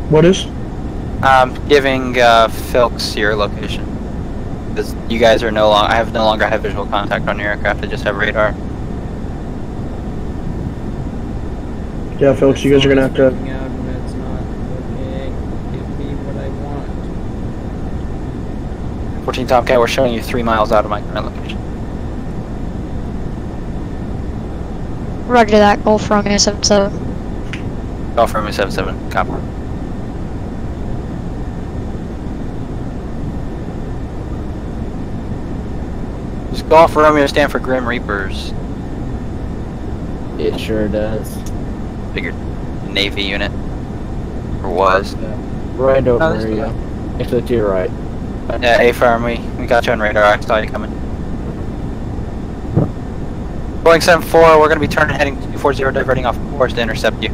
What is? Giving Philks your location. Because you guys are no longer have visual contact on your aircraft, I just have radar. Yeah, folks, you guys are gonna have to. It's not working. Give me what I want. 14 Tomcat, we're showing you 3 miles out of my current location. Roger that. Golf Romeo 77. Golf Romeo 77, copy. Does Golf Romeo stand for Grim Reapers? It sure does. Figured. Navy unit. Or was. Right over you. Actually, to your right. Yeah, A-firm, we got you on radar. I saw you coming. Boeing 74, we're going to be turning heading 240, diverting off course to intercept you.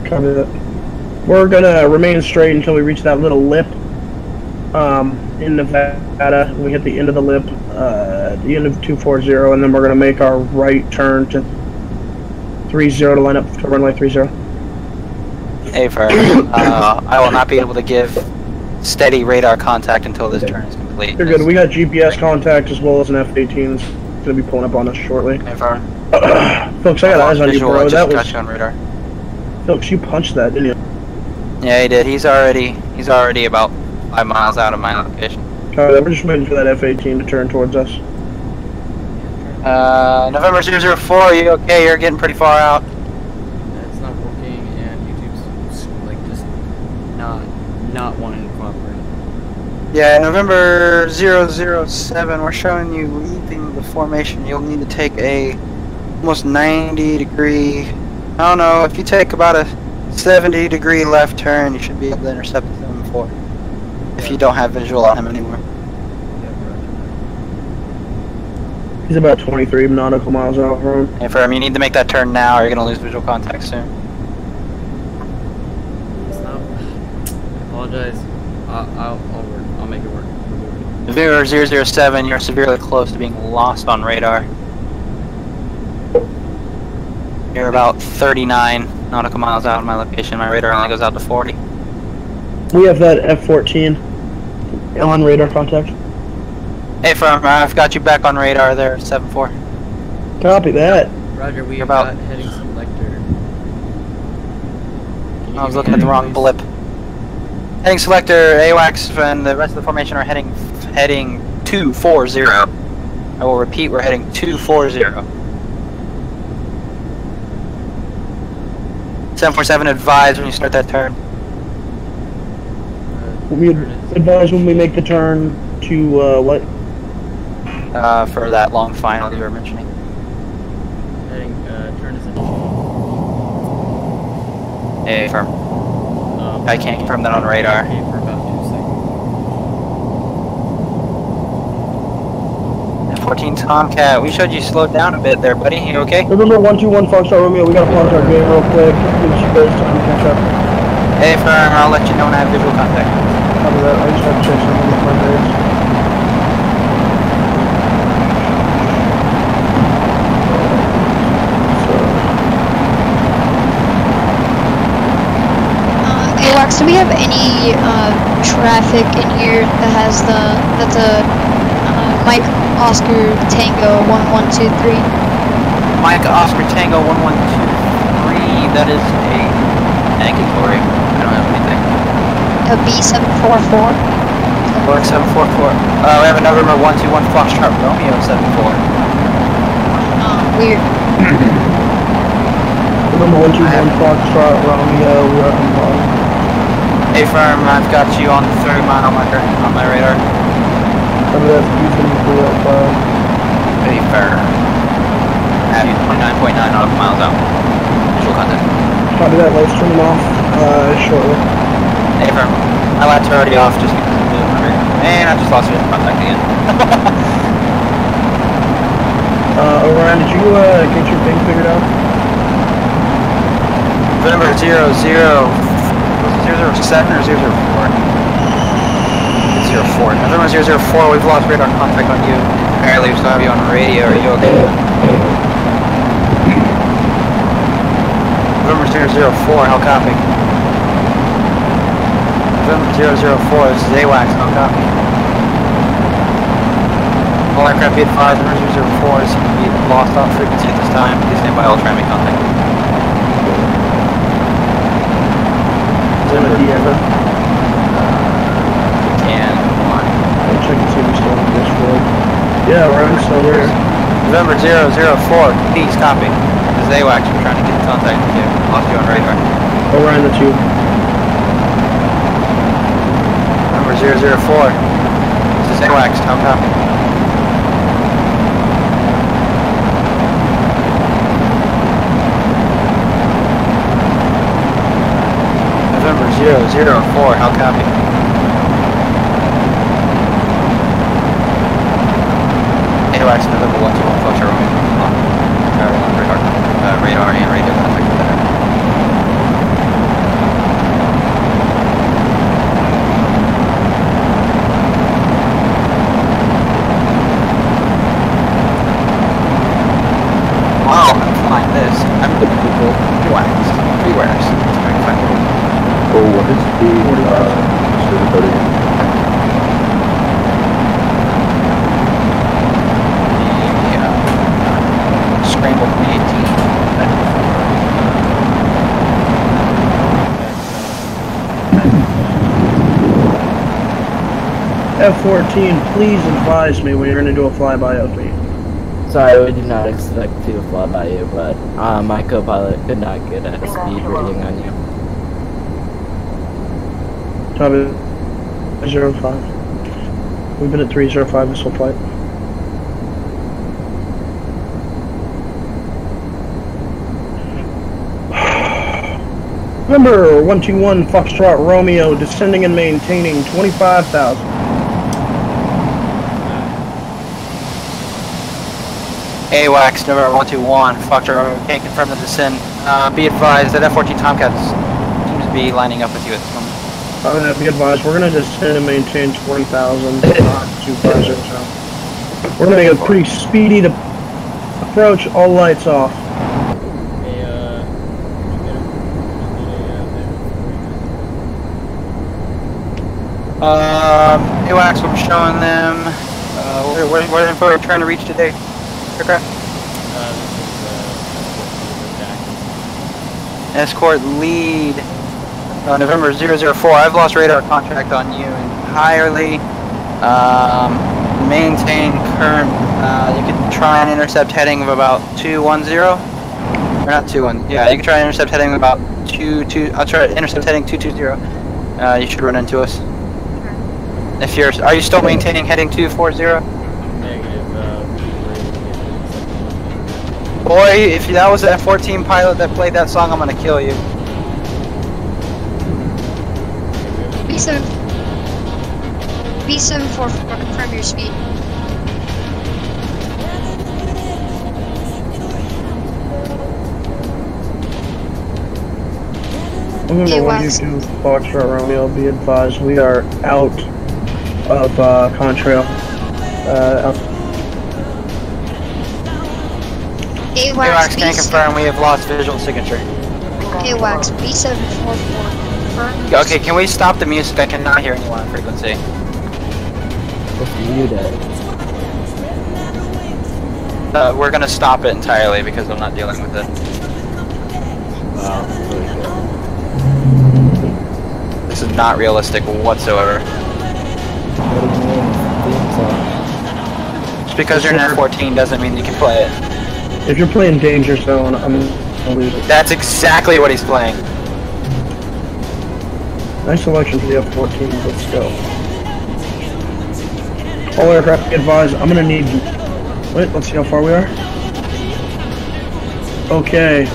Copy that. We're gonna remain straight until we reach that little lip in Nevada. We hit the end of the lip, the end of 240, and then we're gonna make our right turn to 30 to line up to runway 30. A-firm, I will not be able to give steady radar contact until this turn is complete. You're good. We got GPS contact as well as an F-18 that's gonna be pulling up on us shortly. A-firm. Folks, I got eyes on you, bro. I That just got was. you on radar. Folks, you punched that, didn't you? Yeah, he did. He's already about 5 miles out of my location. We're just waiting for that F-18 to turn towards us. November 004, are you okay? You're getting pretty far out. It's not working, and YouTube's like just not wanting to cooperate. Yeah, November 007, we're showing you leaving the formation. You'll need to take a almost 90-degree. I don't know, if you take about a 70-degree left turn, you should be able to intercept the 74. If you don't have visual on him anymore. He's about 23 nautical miles out from him. And for him, you need to make that turn now, or you're going to lose visual contact soon. Stop. I apologize. I'll make it work. November 007, you're severely close to being lost on radar. You're about 39 nautical miles out of my location. My radar only goes out to 40. We have that F-14 on radar contact. Hey, firm, I've got you back on radar there, 7-4. Copy that. Roger, we You're got about- heading selector. I was looking at the wrong blip. Heading selector, AWACS, and the rest of the formation are heading 240. I will repeat, we're heading 240. 747, advise when you start that turn. We advise when we make the turn to, what? For that long final you were mentioning. Heading, turn is in. Hey, firm. I can't confirm that on radar. Okay, for about 2 seconds. 14 Tomcat, we showed you slowed down a bit there, buddy. You okay? November 121 Foxtrot Romeo, we gotta pause our game real quick. Give us you guys time to catch up. Hey, firm, I'll let you know when I have visual contact. Copy that. I just have to check something with my base. AWACS, do we have any traffic in here that has that's a Mike Oscar Tango 1123? Mike Oscar Tango 1123, that is a negatory. I don't have anything. A B744. Work 744. We have a November 121 Foxtrot Romeo 74. Weird. Number 121 Foxtrot Romeo, we're on bottom. Hey firm, I've got you on the 30 mile marker on my radar. That's B745. Hey firm. Have you 29.9 nautical miles out. Visual contact. Copy that, let's turn them off shortly. Hey firm, my lights are already off, just and I just lost visual contact again. Orion, did you get your thing figured out? November 00, was it 007 or 004? It's 04. November 004, we've lost radar contact on you. Apparently we still have you on the radio, are you okay? November 004, how copy? November 004, this is AWACS, how copy? All aircraft be advised, November 004 is to be lost off frequency at this time. Please stand by all try and make contact. Is it a DFA? We can, I'll check and see if we're still on the Discord. Yeah, we're still there. November 004, please copy. This is AWACS, we're trying to get in contact with you. Lost you on radar. Orion, that's you. November 004, this is AWACS, how copy? November 004, how copy? AWACS, November 121, Foxtrot Romeo. Radar and radio contact there. Wow, I'm flying this. I'm the people. AWACS. Freewares. Oh, what is the Scrambled B-18. F-14, please advise me when you're going to do a flyby of me. Sorry, we did not expect to fly by you, but my co-pilot could not get a speed rating on you. Copy 05. We've been at 305 this whole flight. Number 121 Foxtrot Romeo descending and maintaining 25,000. AWACS, November 121, Foxtrot Romeo, can't confirm the descent. Be advised that F-14 Tomcats seems to be lining up with you at this moment. Be advised, we're going to descend and maintain 20,000. 250. We're going to make a pretty speedy approach, all lights off. AWACS, we're showing them. Where info are you trying to reach today? Aircraft? Escort lead. November 004. I've lost radar contact on you entirely. Maintain current. You can try and intercept heading of about 210. Or not 21. Yeah, you can try and intercept heading of about 22. I'll try to intercept heading 220. You should run into us. If you're, are you still maintaining heading 240? Boy, if that was that F-14 pilot that played that song, I'm gonna kill you. B744, confirm your speed. Number 122 Foxtrot Romeo, be advised, we are out of contrail. AWACS can confirm we have lost visual signature. AWACS, B744, Okay, can we stop the music? I cannot hear anyone on frequency. Just mute it. We're gonna stop it entirely because I'm not dealing with it. Wow, really good. This is not realistic whatsoever. What do you mean? Theme song. Just because you're in F14 doesn't mean you can play it. If you're playing Danger Zone, I'm gonna lose it. That's exactly what he's playing. Nice selection for the F14. Let's go. All aircraft, be advised. I'm gonna need. Wait, let's see how far we are. Okay.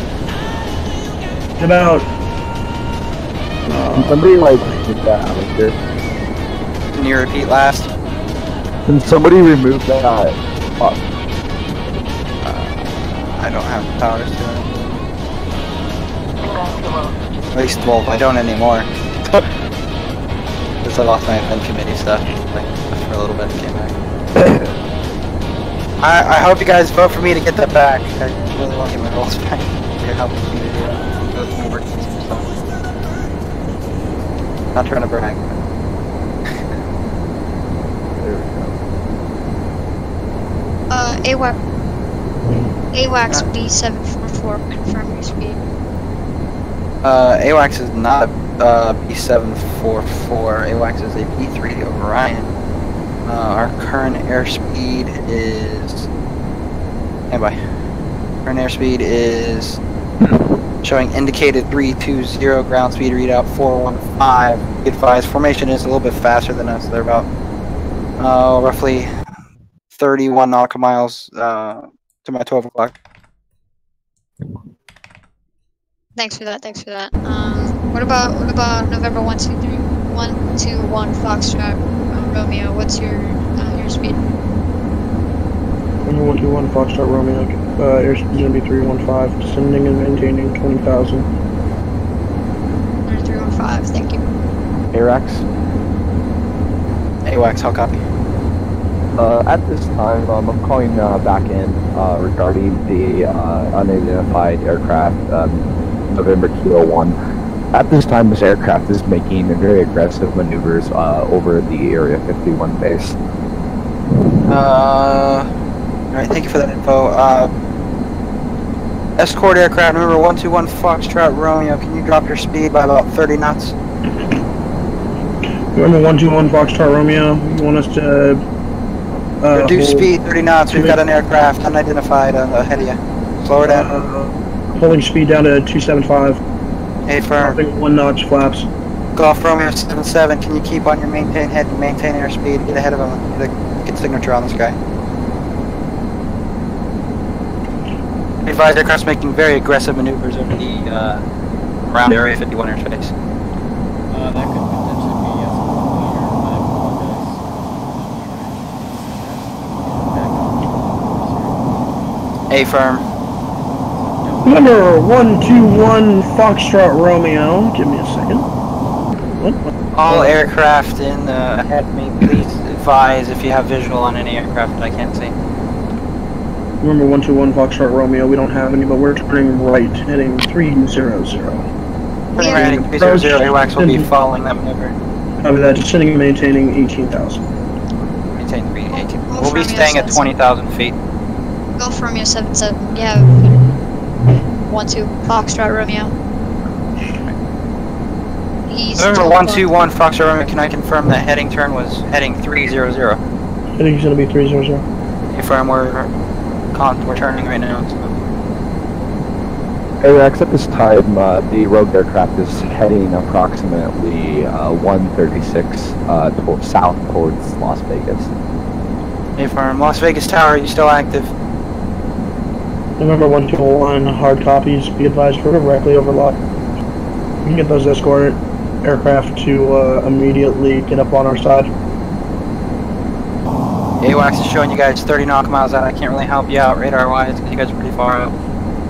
About. Somebody like did that out here. Can you repeat last? Can somebody remove that? I don't have powers to it. At least, well, I don't anymore. Because I lost my event committee stuff like, for a little bit and came back. I hope you guys vote for me to get that back. I really want to get my rolls back. You're helping me to go through work and stuff. Not trying to brag. There we go. AWACS B744, confirm your speed. AWACS is not B744. AWACS is a B3 Orion. Our current airspeed is... Standby. Current airspeed is showing indicated 320, ground speed readout 415. Be advised, formation is a little bit faster than us. They're about roughly 31 nautical miles to my 12 o'clock. Thanks for that. What about November 121 Foxtrot Romeo? What's your speed? Number 121 Foxtrot Romeo. Airspeed is gonna be 315. Descending and maintaining 20,000. 315. Thank you. ARAX? AWACS, how copy? At this time, I'm calling back in regarding the unidentified aircraft, November Kilo 1. At this time, this aircraft is making very aggressive maneuvers over the Area 51 base. Alright, thank you for that info. Escort aircraft number 121 Foxtrot Romeo, can you drop your speed by about 30 knots? Number 121 Foxtrot Romeo, you want us to... reduce speed 30 knots, we've got an aircraft unidentified ahead of you. Slow her down. Holding speed down to 275. Hey, firm. Dropping 1 notch flaps. Golf Romeo 77, can you keep on your maintain head and maintain airspeed? Get ahead of him. Get signature on this guy. Advise aircraft's making very aggressive maneuvers over the around Area 51 airspace. That could potentially be yes. I apologize. A firm. Number 121 Foxtrot Romeo. Give me a second. What? All aircraft in ahead of me, please advise if you have visual on any aircraft that I can't see. Number 121 Foxtrot Romeo. We don't have any, but we're turning right, heading 300. Turning right, heading 300, AWACS will be following that maneuver. Copy that, descending and maintaining 18,000. Maintain 318. We'll be staying at 20,000 feet. Golf Romeo 77. Yeah. 12 Foxtrot Romeo. Remember 121 Foxtrot Romeo, can I confirm that heading turn was heading 300? Heading is going to be 300. Confirm we're turning right now. So. ARAX, at this time, the rogue aircraft is heading approximately 136 south towards Las Vegas. Confirm. Las Vegas Tower, are you still active? Remember 121 hard copies. Be advised, we're directly over lot. We can get those escort aircraft to immediately get up on our side. AWACS is showing you guys 30 nautical miles out. I can't really help you out radar-wise because you guys are pretty far out.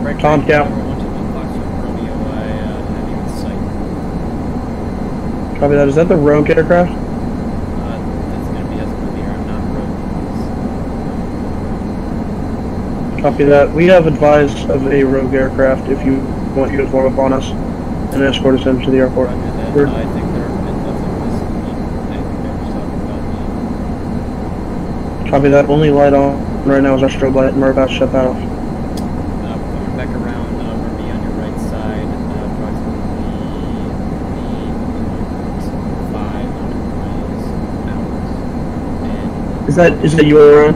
Right, Calm down. Copy that. Is that the rogue aircraft? That's going to be Escalier, not rogue. Copy that. We have advised of a rogue aircraft if you want you to form up on us and escort us into the airport. Roger that. Westward. I think they're definitely listening. I think they were talking about me. Copy that. Only light on right now is our strobe light, and we're about to shut that off. We're coming back around. We're be on your right side, approximately 5 miles out. And Is that you, Orion?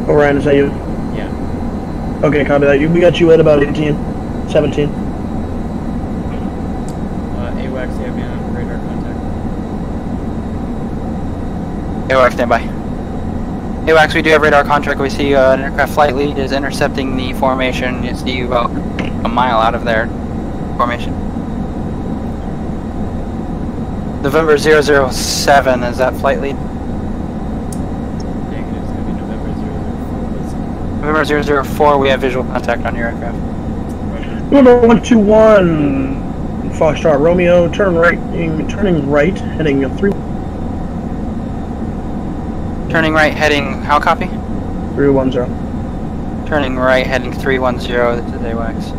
Orion, is that you? yeah. Okay, copy that. We got you at about 17. AWACS, you have me on radar contact. AWACS, stand by. AWACS, we do have radar contract. We see an aircraft flight lead is intercepting the formation. You see about a mile out of their formation. November 007, is that flight lead? Negative, it's going to be November 004. November 004, we have visual contact on your aircraft. Number 121, Foxtrot Romeo, turning right, heading 3. Turning right, heading, how copy? 310. Turning right, heading 310, this is AWACS.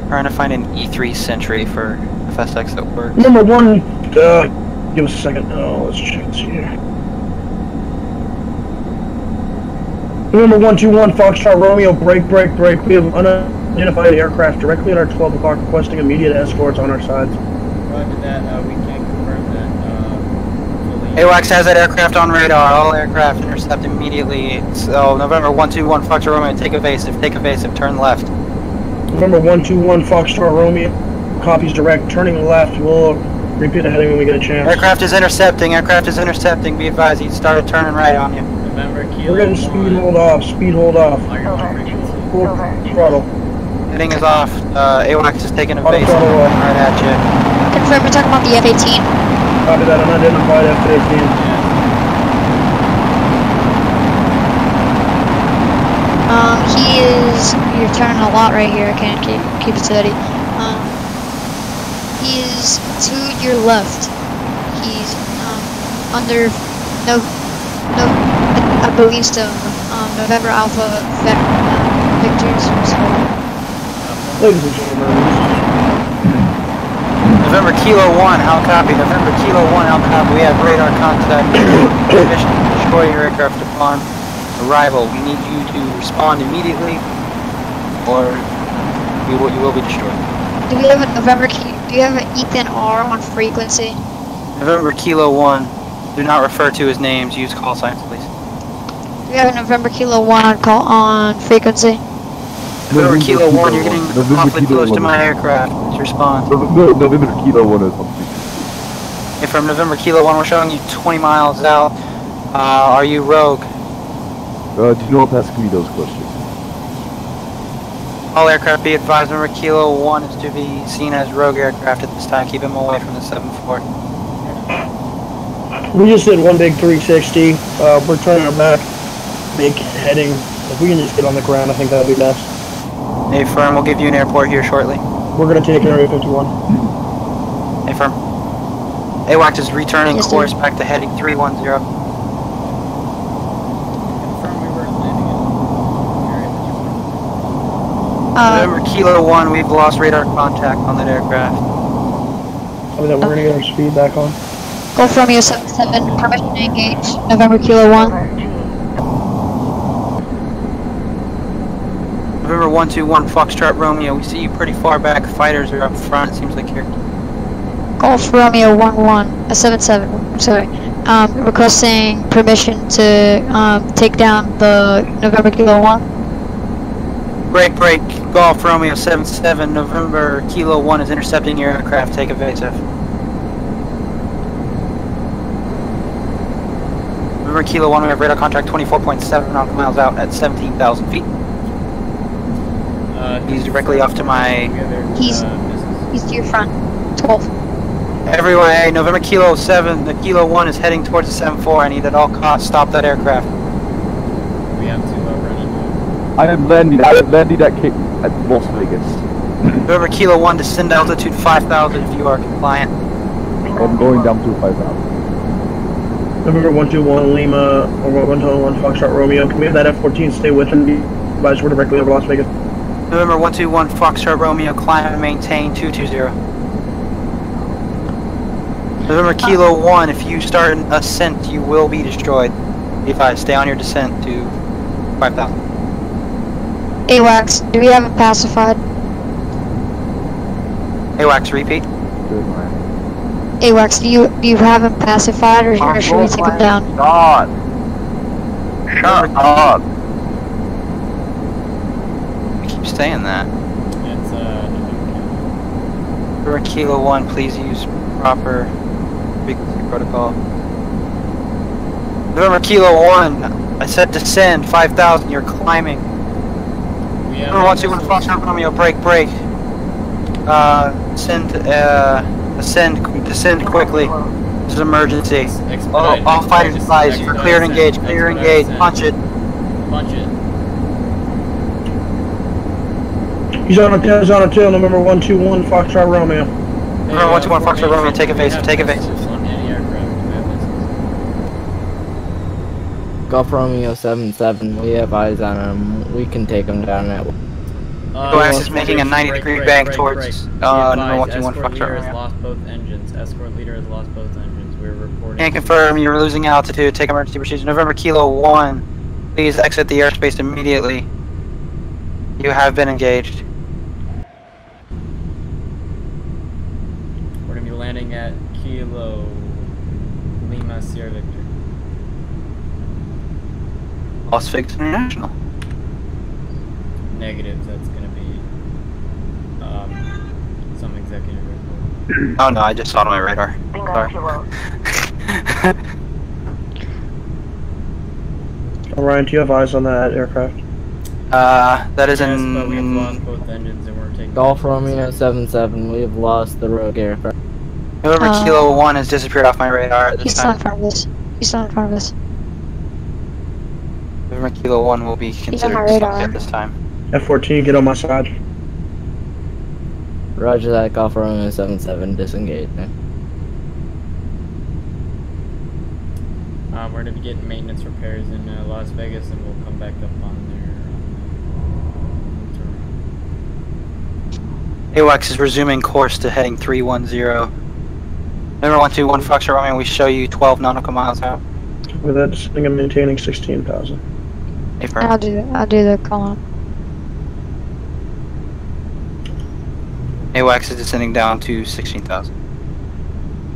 Trying to find an E3 Sentry for FSX that works. Number 1, give us a second. Oh, let's check this here. Number 121, Foxtrot Romeo, break. We have unidentified aircraft directly at our 12 o'clock requesting immediate escorts on our sides. Roger that, we can't confirm that. AWACS has that aircraft on radar. All aircraft intercept immediately. So November 121, Foxtrot Romeo, take evasive, turn left. November 121, Foxtrot Romeo, copies direct, turning left. We'll repeat the heading when we get a chance. Aircraft is intercepting, be advised, he started turning right on you. November Kilo We're getting speed hold off. Full throttle. Heading is off. AWACS is taking evasive, throttle off. right at you. Confirm we're talking about the F-18. Copy that, unidentified F-15. You're turning a lot right here, I can't keep it steady. He is to your left. He's, under, no, I believe so, November Alpha Victors, so. Ladies and gentlemen. November Kilo 1, how copy? November Kilo 1, how copy? We have radar contact. Mission to destroy your aircraft upon arrival. We need you to respond immediately, or you will be destroyed. Do we have a do you have an Ethan R on frequency? November Kilo 1, do not refer to his names, use call signs, please. Do we have a November Kilo 1 on call on frequency? November Kilo 1, you're getting awfully close to my aircraft. Let's respond. November Kilo 1 is on. Okay, from November Kilo 1, we're showing you 20 miles out. Are you rogue? Do not ask me those questions. All aircraft be advised, November Kilo 1 is to be seen as rogue aircraft at this time. Keep him away from the 7-4. We just did one big 360. We're turning our back, big heading. If we can just get on the ground, I think that would be best. Hey, firm, we'll give you an airport here shortly. We're going to take Area 51. Hey, firm. AWACS is returning Yes, course sir. back to heading 310. confirm we were landing in November Kilo 1, we've lost radar contact on that aircraft. Copy that, we're going to get our speed back on. Golf Romeo 77, permission to engage, November Kilo 1. November 121, Foxtrot Romeo, we see you pretty far back. Fighters are up front, it seems like you're... Golf Romeo 77, sorry. Requesting permission to take down the November Kilo 1. Break, Golf Romeo 77, November Kilo 1 is intercepting your aircraft, take evasive. November Kilo 1, we have radar contact 24.7 nautical miles out at 17,000 feet. He's directly off to my... He's to your front, 12. Everywhere, November Kilo 7, the Kilo 1 is heading towards the 7-4. I need at all costs stop that aircraft. We have to run into I am landing at Las Vegas. November Kilo 1, descend altitude 5,000 if you are compliant. I'm going down to 5,000. November 121 Lima, or 121 Foxtrot Romeo. Can we have that F-14 stay with him? Advise we're directly over Las Vegas. November 121 Foxtrot Romeo, climb and maintain 220. November Kilo 1, if you start an ascent, you will be destroyed. If I stay on your descent to 5,000. AWACS, do we have him pacified? AWACS, repeat. AWACS, do you have him pacified, or should we take him down? God. Shut up. I keep saying that. It's November Kilo 1, please use proper frequency protocol. November Kilo 1, I said descend 5,000, you're climbing. November 121 Foxtrot Romeo, break. Descend quickly. This is emergency. All fighters advised, you're clear and engage, punch it. Punch it. He's on a tail, November 121 Foxtrot Romeo. November 121 Foxtrot Romeo, take evasive. Golf Romeo 77, we have eyes on him. We can take him down at... OS is making a 90-degree bank towards number 121 Escort leader Foxtrot has Romeo. lost both engines. Escort leader has lost both engines. We're reporting. Can confirm you're losing altitude, take emergency procedure. November Kilo 1, please exit the airspace immediately. You have been engaged. We're going to be landing at Kilo Lima Sierra Victor. Las Vegas International. Negatives, that's going to be some executive report. Oh no, I just saw it on my radar. Sorry. Ryan, do you have eyes on that aircraft? That is Yes, in... but we have lost both engines and we're taking... Golf Romeo 77, we have lost the rogue aircraft. November Kilo 1 has disappeared off my radar at this He's still time. in front of us. He's still in front of us. November Kilo 1 will be on considered my stopped radar. at this time. F-14, get on my side. Roger that, Golf Romeo 77, disengage. We're going to be getting maintenance repairs in Las Vegas and we'll come back up on there. AWACS is resuming course to heading 310. November 121 Foxtrot Romeo, we show you 12 nautical miles out. With that, descending and maintaining 16,000. Affirm. I'll do the call on. AWACS is descending down to 16,000.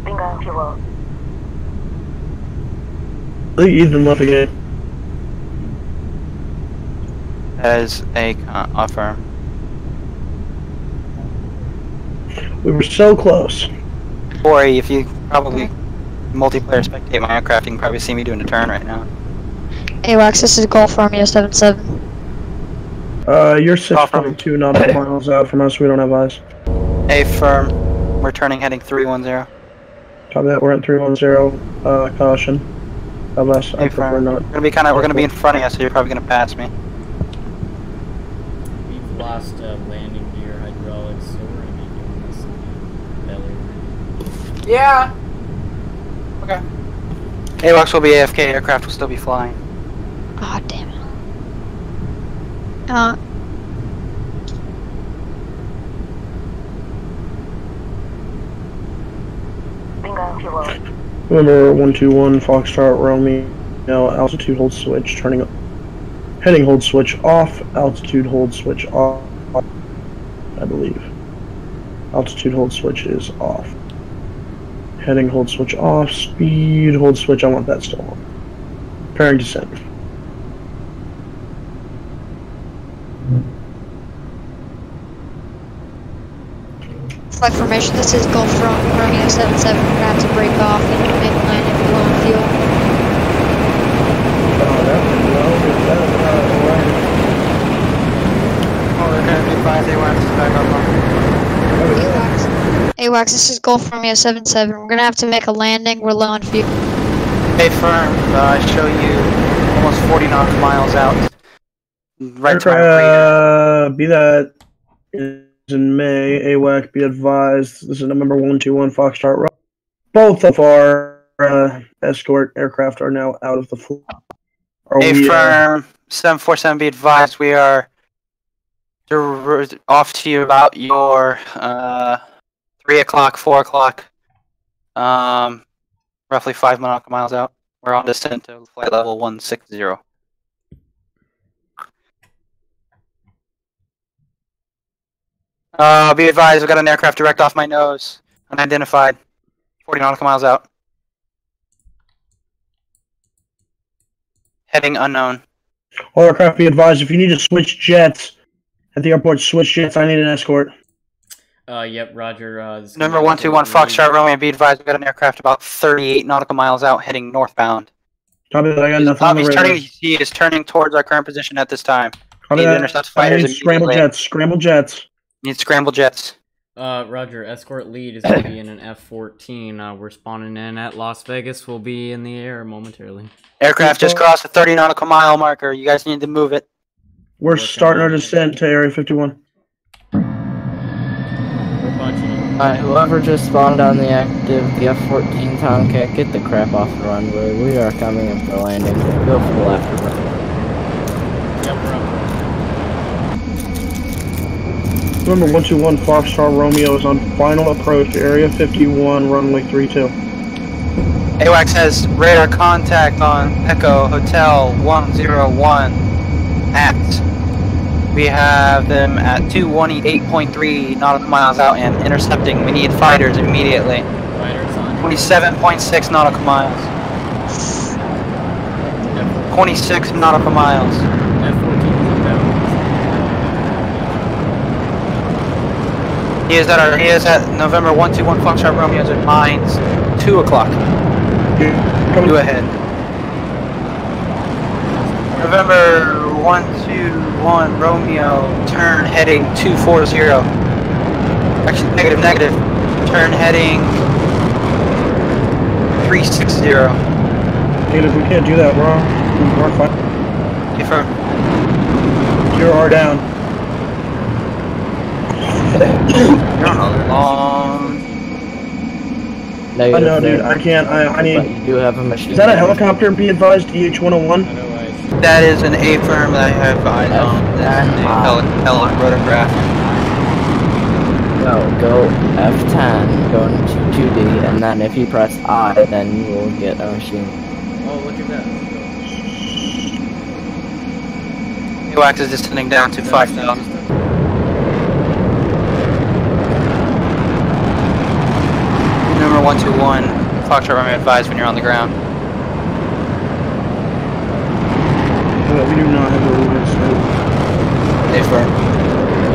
Bingo, fuel. I think Ethan left again. That is a affirm. We were so close. Corey, if you probably multiplayer spectate my aircraft, you can probably see me doing a turn right now. AWACS, this is Golf Romeo 77. You're 6.2 nautical miles out from us. We don't have eyes. Affirm. We're turning heading 310. Copy that. We're at 310. Caution. Unless I prefer Affirm. not. We're gonna be in front of you, so you're probably gonna pass me. We've lost landing gear hydraulics, so we're going to be doing this in belly. Yeah. Okay. AWACS will be AFK, aircraft will still be flying. Oh, damn it. Bingo, fuel. Remember 121 Foxtrot Romeo. Altitude hold switch. Turning up. Heading hold switch off. Altitude hold switch off. I believe. Altitude hold switch is off. Heading hold switch off. Speed hold switch. I want that still on. Preparing descent. Flight formation, this is Golf Romeo 77. We're gonna have to break off and make a landing for low on fuel. Oh, they're gonna be advised AWACS is back online. AWACS, this is Golf Romeo 77. We're gonna have to make a landing. We're low on fuel. Affirm. I show you almost 40 nautical miles out. Right to my radar. Be that is in May. AWAC, be advised. This is November 121 Foxtrot Road. Both of our escort aircraft are now out of the fleet. Firm 747, be advised. We are off to you about your 3 o'clock, 4 o'clock. Roughly 5 nautical miles out. We're on descent to flight level 160. Be advised, I've got an aircraft direct off my nose. Unidentified. 40 nautical miles out. Heading unknown. All aircraft be advised, if you need to switch jets at the airport, switch jets. I need an escort. Yep, Roger. Number 121 Foxtrot Romeo, be advised, we've got an aircraft about 38 nautical miles out heading northbound. Copy that, I got nothing on the radar. He is turning towards our current position at this time. Copy Need to that. intercept fighters Scramble jets, scramble jets. Need scramble jets. Roger, escort lead is going to be in an F-14. We're spawning in at Las Vegas. We'll be in the air momentarily. Aircraft just crossed the 30 nautical mile marker. You guys need to move it. We're starting our descent to Area 51. Alright, whoever just spawned on the active, the F-14 Tomcat, get the crap off the runway. We are coming in for landing. Go full after run. Yep, we're up. Number 121 Foxtrot Romeo is on final approach to Area 51, runway 32. AWACS has radar contact on Echo Hotel 101 at. We have them at 218.3 nautical miles out and intercepting. We need fighters immediately. Fighters on. 27.6 nautical miles. 26 nautical miles. F-14 He is at November 121 Foxtrot Romeo's at mines 2 o'clock. Go ahead. November 121 Romeo, turn heading 240. Actually, negative. Turn heading 360. Negative, we can't do that. We're fine. Confirm. 0R down. You're on a long. Negative, no, dude, I can't. I need. But you do have a machine. Is that a helicopter? Be advised, DH-101. That is an A-firm that I have eyes on. That's a rotorcraft. No, go F10, go into 2D, and then if you press I, then you will get a machine. Oh, look at that. AWACS is descending down to 5,000. Number 121, Foxtrot Romeo advised when you're on the ground. We do not have a release. A-firm.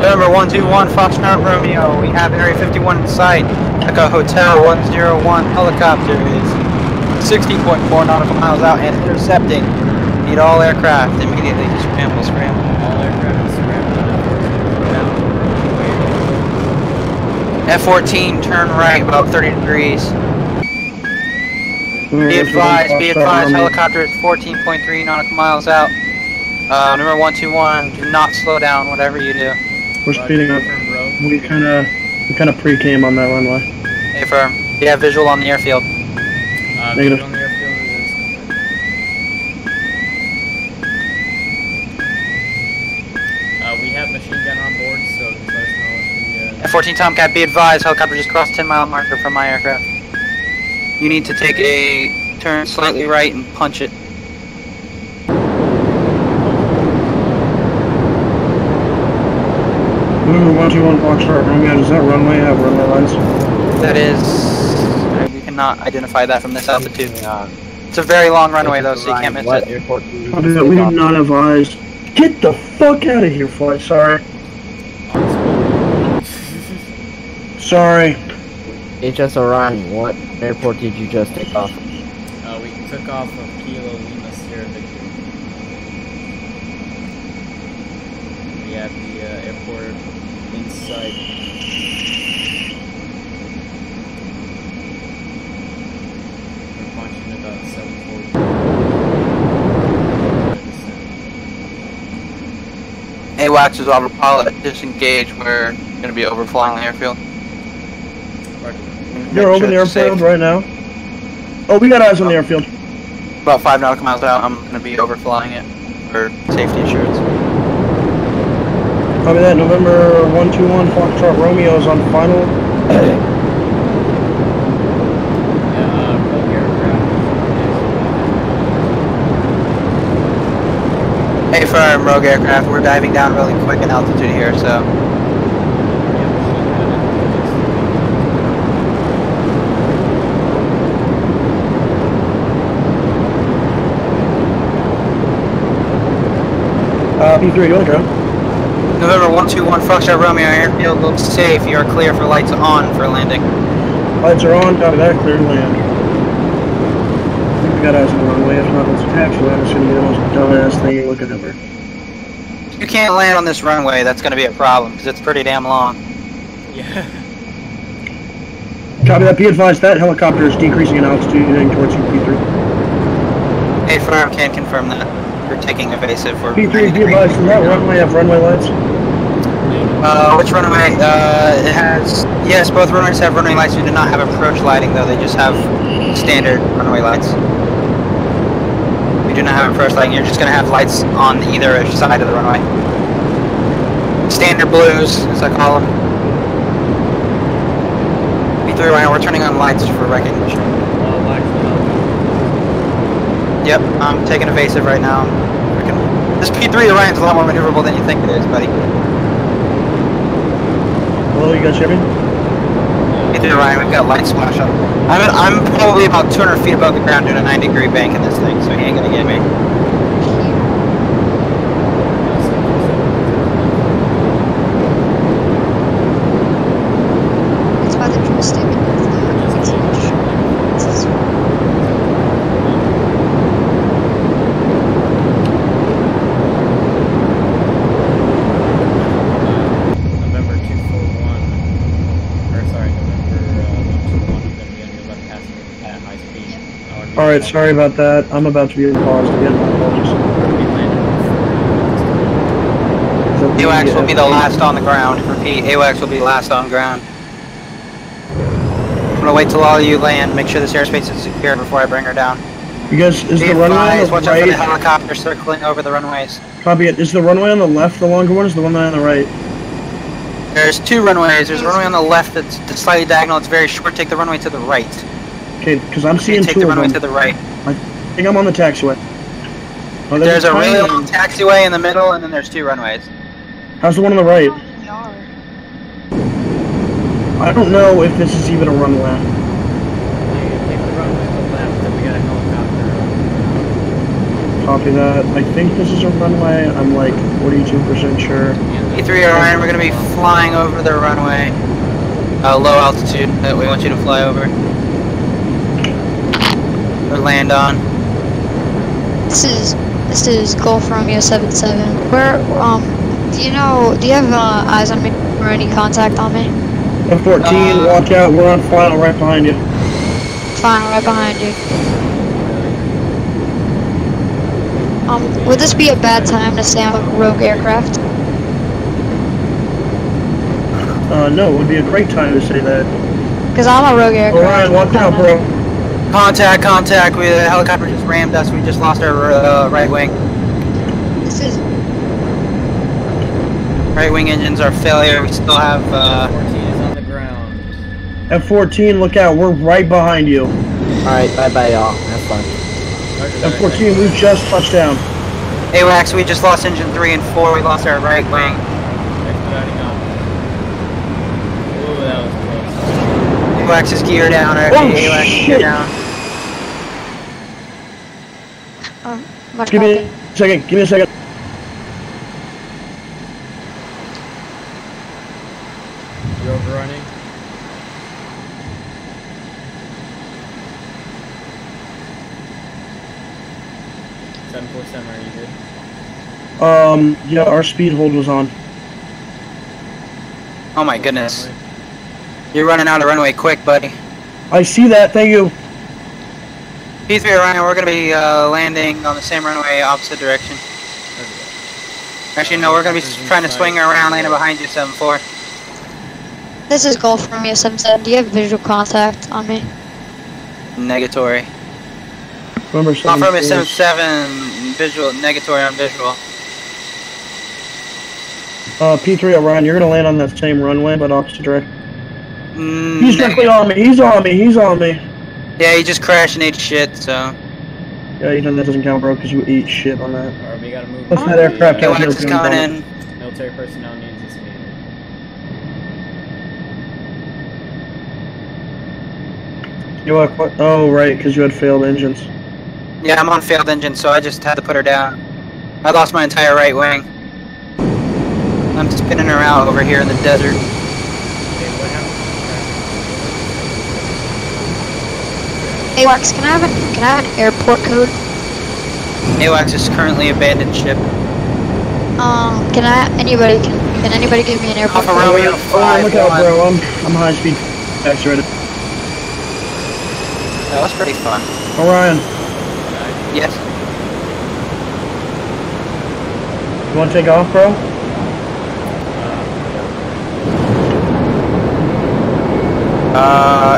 Number 121 Foxtrot Romeo, we have Area 51 in sight. Echo Hotel 101 helicopter is 60.4 nautical miles out and intercepting. Need all aircraft immediately to scramble. All aircraft is scrambling. F-14, turn right about 30 degrees. Be advised, helicopter is 14.3 nautical miles out. Number 121, do not slow down, whatever you do. We're speeding up. We kind of pre-came on that runway. A-firm. Do you have visual on the airfield? Negative. On the airfield we have machine gun on board, so just let us know if the... F-14 Tomcat, be advised, helicopter just crossed 10-mile marker from my aircraft. You need to take a turn slightly right and punch it. Number 121 Foxtrot Romeo, does that runway have runway lines? That is... we cannot identify that from this altitude. It's a very long runway though, so you can't miss it. We do not have eyes. Get the fuck out of here, flight. Sorry. Sorry. HS Orion, what airport did you just take off? we took off of Kilo Lima Sierra Victory. We have the airport in sight. We're punching about 740. AWACS is autopilot, disengage, we're going to be overflying the airfield. You're over the airfield right now? Oh, we got eyes on the airfield. About 5 nautical miles out, I'm going to be overflying it for safety assurance. Copy that, November 121, Foxtrot Romeo is on final. Hey, firm, rogue aircraft, we're diving down really quick in altitude here, so... P3, go ahead, November 121, Foxtrot Romeo, airfield looks safe. You are clear for lights on for landing. Lights are on, copy that, clear to land. I think we got eyes on the runway, if not, let's taxi. I'm just gonna get the most dumbass thing you look at ever. You can't land on this runway, that's gonna be a problem, because it's pretty damn long. Yeah. Copy that, be advised that helicopter is decreasing in altitude heading towards you, P3. Hey, firm, can't confirm that. We're taking evasive. We're P3, be advised, does that runway have runway lights? Which runway? It has... Yes, both runways have runway lights. We do not have approach lighting, though. They just have standard runway lights. We do not have approach lighting. You're just going to have lights on either side of the runway. Standard blues, as I call them. P3 right now, we're turning on lights for recognition. Yep, I'm taking evasive right now. This P3 Orion's a lot more maneuverable than you think it is, buddy. Hello, you guys hear me? P3 Orion, we've got light splash up. I'm probably about 200 feet above the ground doing a 90-degree bank in this thing, so he ain't gonna get me. It's by the joystick. Alright, sorry about that. I'm about to be paused again. My apologies. AWACS will be the last on the ground. Repeat, AWACS will be last on ground. I'm gonna wait till all of you land, make sure this airspace is secure before I bring her down. You guys, is the runway on the watch right? out for the helicopter circling over the runways. Copy it. Is the runway on the left the longer one, or is the one on the right? There's two runways. There's a runway on the left that's slightly diagonal. It's very short. Take the runway to the right. Okay, because I'm seeing take two the of runway them. to the right. I think I'm on the taxiway. Oh, There's a really long taxiway in the middle, and then there's two runways. How's the one on the right? I don't know if this is even a runway. Take the runway to the left, then we got a helicopter. Copy that. I think this is a runway. I'm like 42% sure. E3 Orion, we're going to be flying over the runway. Low altitude that we want you to fly over. Or land on. This is Golf Romeo 77. Where do you have eyes on me or any contact on me? F14, watch out, we're on final right behind you. Final right behind you. Would this be a bad time to stay on a rogue aircraft? No, it would be a great time to say that. Because I'm a rogue aircraft. Alright, watch out, bro. Contact! The helicopter just rammed us. We just lost our right wing. This is... Right wing engines are failure. We still have... F14 is on the ground. F14, look out, we're right behind you. Alright, bye-bye y'all. Have fun. F14, we just touched down. AWACS, we just lost engine 3 and 4. We lost our right wing. Expediting up. Ooh, that was close. AWACS is gear down. AWACS is gear down. Give me a second, give me a second. You overrunning? Are you good? Yeah, our speed hold was on. Oh my goodness. You're running out of runway quick, buddy. I see that, thank you. P3 Orion, we're going to be landing on the same runway, opposite direction. Actually, no, we're gonna be trying to swing around, landing behind you, 7-4. This is Golf from you, 7-7. Do you have visual contact on me? Negatory. Remember Confirm is 7-7. Visual, negatory on visual. P3 Orion, you're gonna land on that same runway, but opposite direction. He's Negative. directly on me. He's on me. He's on me. Yeah, he just crashed and ate shit, so. Yeah, you know that doesn't count, bro, because you eat shit on that. Alright, we gotta move. That's that aircraft. KABQ is coming in. Military personnel needs this meeting. You what? Oh, right, because you had failed engines. Yeah, I'm on failed engine, so I just had to put her down. I lost my entire right wing. I'm spinning her out over here in the desert. AWACS, can I have an airport code? AWACS is currently abandoned ship. Can anybody give me an airport Alpha code? Romeo Look out, 5-1. bro. I'm high speed accelerated. That was pretty fun. Orion, Yes. you want to take off, bro?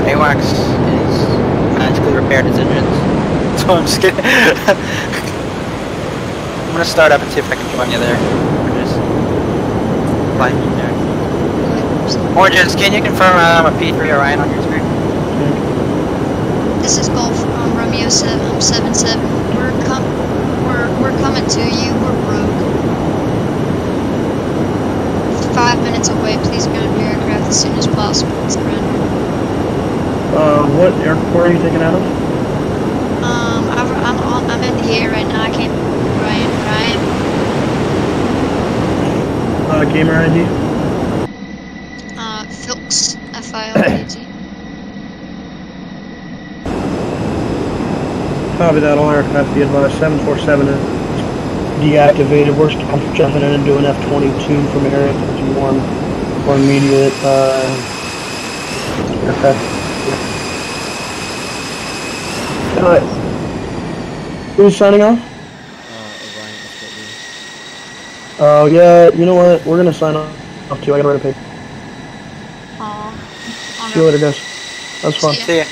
AWACS is magically repaired its engines. So I'm just kidding. I'm gonna start up and see if I can join you there. Oranges, can you confirm I'm a P3 Orion on your screen? This is Golf Romeo 7-7. We're coming to you. We're broke. 5 minutes away. Please ground your aircraft as soon as possible. It's ground. What airport are you taking out of? I'm in the air right now. I can't. Ryan. Gamer ID? Filks. F-I-L-K-T. Copy that, all aircraft be advised. 747 is deactivated. We're jumping in and doing F-22 from Area 51 for immediate aircraft. Who's signing off? Orion SKYLOUNGE. Oh, yeah, you know what? We're gonna sign off too. I gotta write a paper. See you later, guys. That's fun. See ya.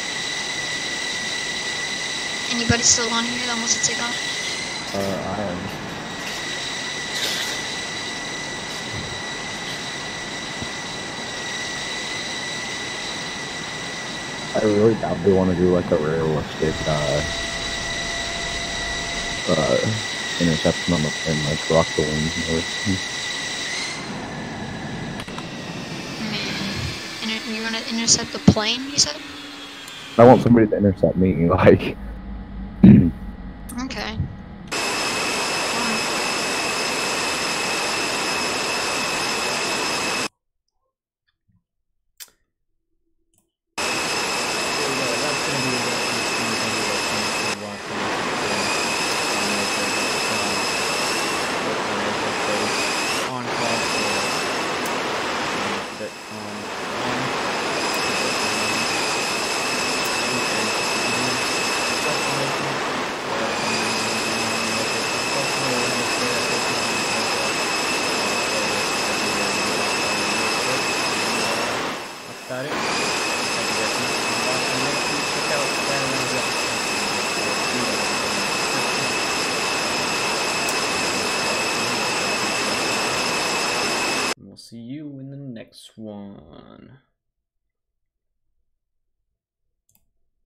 Anybody still on here that wants to take off? I am. I really doubt they want to do like a realistic interception on the and like rock the wings and everything. You want to intercept the plane, you said? I want somebody to intercept me, like. Okay. Got it. We'll see you in the next one.